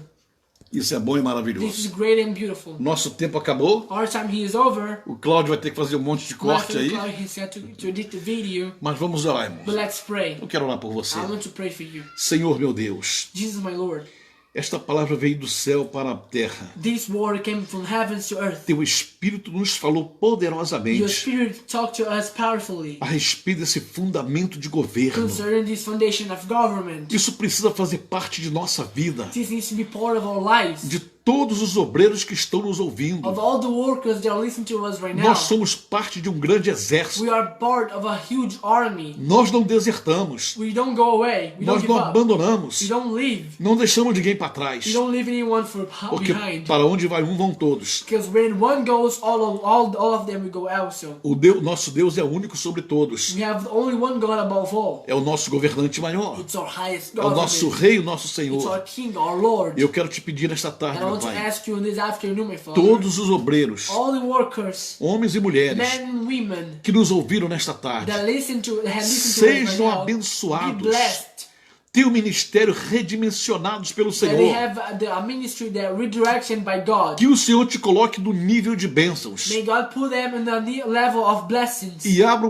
Isso é bom e This is maravilhoso. great and beautiful. Nosso tempo acabou. Our time here is over. O Cláudio vai ter que fazer um monte de corte aí. He said to edit the video, Mas vamos orar, but irmãos. let's pray. Eu quero orar por você. I want to pray for you. Senhor, meu Deus, Jesus, my Lord, esta palavra veio do céu para a terra. this word came from heavens to earth. Teu Espírito nos falou Your poderosamente Spirit talked to us powerfully a respeito desse fundamento de governo. concerning this foundation of government. Isso precisa fazer parte de nossa vida, This needs to be part of our lives. de todos os obreiros que estão nos ouvindo. Of all the workers that are listening to us right now, Nós somos parte de um grande exército. we are part of a huge army. Nós não desertamos. We don't go away. We Nós don't give não up. abandonamos. We don't leave. Não deixamos ninguém para trás. We don't leave anyone Porque behind. para onde vai um, vão todos. Because when one goes, all of them will go also. Nosso Deus é único sobre todos. We have only one God above all. É o nosso governante maior. It's our highest É o God. nosso Rei, o nosso It's our Senhor. King, our Lord. Eu quero te pedir nesta And tarde, I meu want to Pai. ask you this afternoon, my Father, Todos os obreiros, all the workers, homens e mulheres, men and women que nos ouviram nesta tarde, that have listened to us right sejam now, be abençoados. blessed. Tenham ministério redimensionados pelo That they Senhor. have a ministry that redirection by God. Que o Senhor te coloque no nível de bênçãos. May God put them in the level of blessings E abra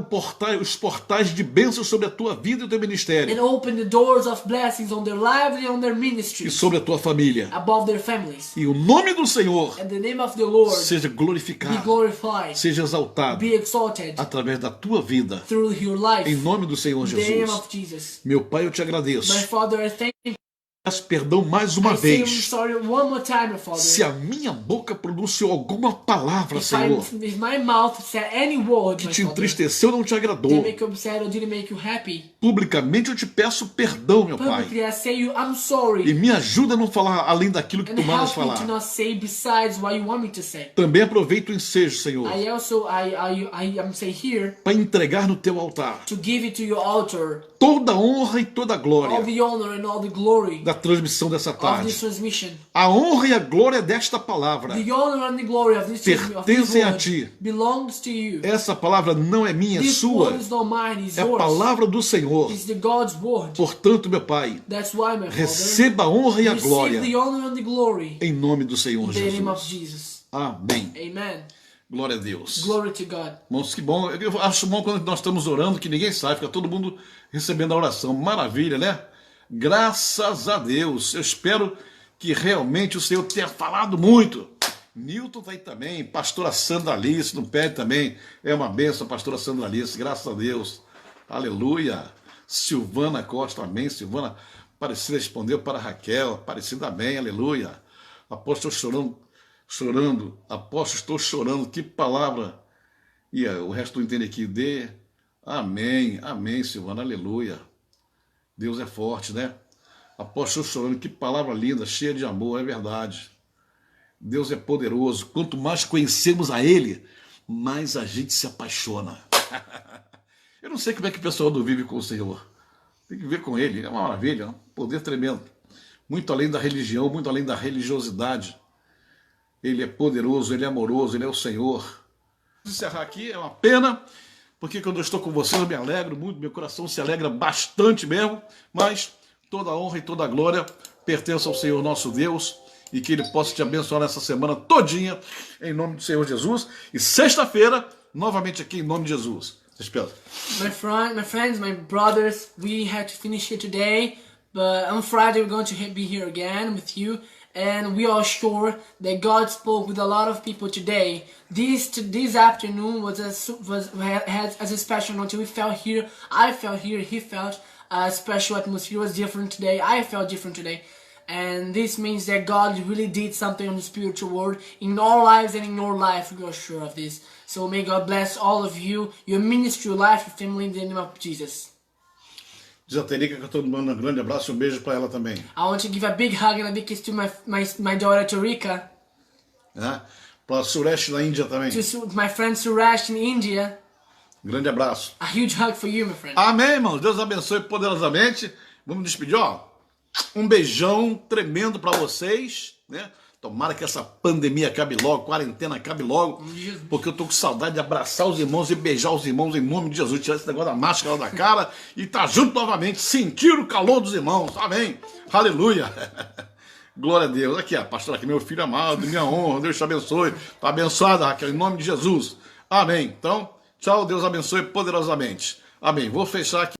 os portais de bênçãos sobre a tua vida e o teu and ministério. open the doors of blessings on their lives and on their E ministry sobre a tua família. above their families. E o nome do Senhor And the name of the Lord seja be glorificado, glorified, seja exaltado be exalted através da tua vida. through your life. Em nome do Senhor In the name Jesus. of Jesus. Meu Pai, eu te agradeço. My Father, I thank you. Peço perdão mais uma I say I'm vez. sorry one more time, my Father. Se a minha boca pronunciou alguma palavra, Senhor, If my mouth said any word, que my te Father, entristeceu, não te didn't agradou, make you upset or didn't make you happy, publicamente eu te peço perdão, meu Pai. publicly I say I'm E sorry. me ajuda a não falar além daquilo que And tu mandas help me to falar. not say besides what you want me to say. Também aproveito o ensejo, Senhor, I am saying here para entregar no teu altar to give it to your altar toda a honra e toda a all glória the honor and all the glory da transmissão dessa of this tarde. transmission. A honra e a glória desta palavra. The honor and the glory of this Pertencem a word ti. belongs to you. Essa palavra não é minha, é This sua. word is not mine, it's É a yours. palavra do Senhor. It's the God's word. Portanto, meu Pai, That's why, my Father, receba a honra e a receive glória the honor and the glory em nome do Senhor in the name of Jesus. Jesus. Amém. Amen. Glória a Deus. Glory to God. Irmãos, que bom. Eu acho bom quando nós estamos orando que ninguém sabe, fica todo mundo recebendo a oração. Maravilha, né? Graças a Deus. Eu espero que realmente o Senhor tenha falado muito. Newton está aí também, pastora Sandra Alice, no pé também. É uma benção, pastora Sandra Alice, graças a Deus. Aleluia. Silvana Costa, amém. Silvana Aparecida respondeu para Raquel, Aparecida, amém, aleluia. Apóstolo chorando, apóstolo, estou chorando, que palavra. E o resto não entende aqui, amém, amém, Silvana, aleluia. Deus é forte, né? Apóstolo chorando, que palavra linda, cheia de amor, é verdade. Deus é poderoso. Quanto mais conhecemos a Ele, mais a gente se apaixona. Eu não sei como é que o pessoal não vive com o Senhor. Tem que ver com Ele, é uma maravilha, um poder tremendo. Muito além da religião, muito além da religiosidade. Ele é poderoso, Ele é amoroso, Ele é o Senhor. encerrar aqui, é uma pena, porque quando eu estou com vocês eu me alegro muito, meu coração se alegra bastante mesmo, mas toda a honra e toda a glória pertence ao Senhor nosso Deus, e que Ele possa te abençoar nessa semana todinha, em nome do Senhor Jesus. E sexta-feira, novamente aqui em nome de Jesus. Despesa. My friends, my brothers, we had to finish here today, but on Friday we're going to be here again with you, and we are sure that God spoke with a lot of people today. This afternoon had as a special note. We felt here, I felt here, he felt a special atmosphere. Was different today. I felt different today. And this means that God really did something on the spiritual world in our lives and in your life. We are sure of this. So may God bless all of you, your ministry, your life, your family, in the name of Jesus. Diz a Terica que eu estou mandando um grande abraço e um beijo para ela também. I want to give a big hug and a big kiss to my daughter Tarika. Para Suresh na Índia também. To my friend Suresh in India. Grande abraço. A huge hug for you, my friend. Amém, irmãos. Deus abençoe poderosamente. Vamos despedir, ó. Um beijão tremendo para vocês, né? Tomara que essa pandemia acabe logo, quarentena acabe logo, porque eu tô com saudade de abraçar os irmãos e beijar os irmãos em nome de Jesus, tirar esse negócio da máscara da cara e tá junto novamente, sentir o calor dos irmãos. Amém. Aleluia. Glória a Deus. Aqui, ó, pastor, aqui meu filho amado, minha honra, Deus te abençoe. Tá abençoada, Raquel, em nome de Jesus. Amém. Então, tchau, Deus abençoe poderosamente. Amém. Vou fechar aqui.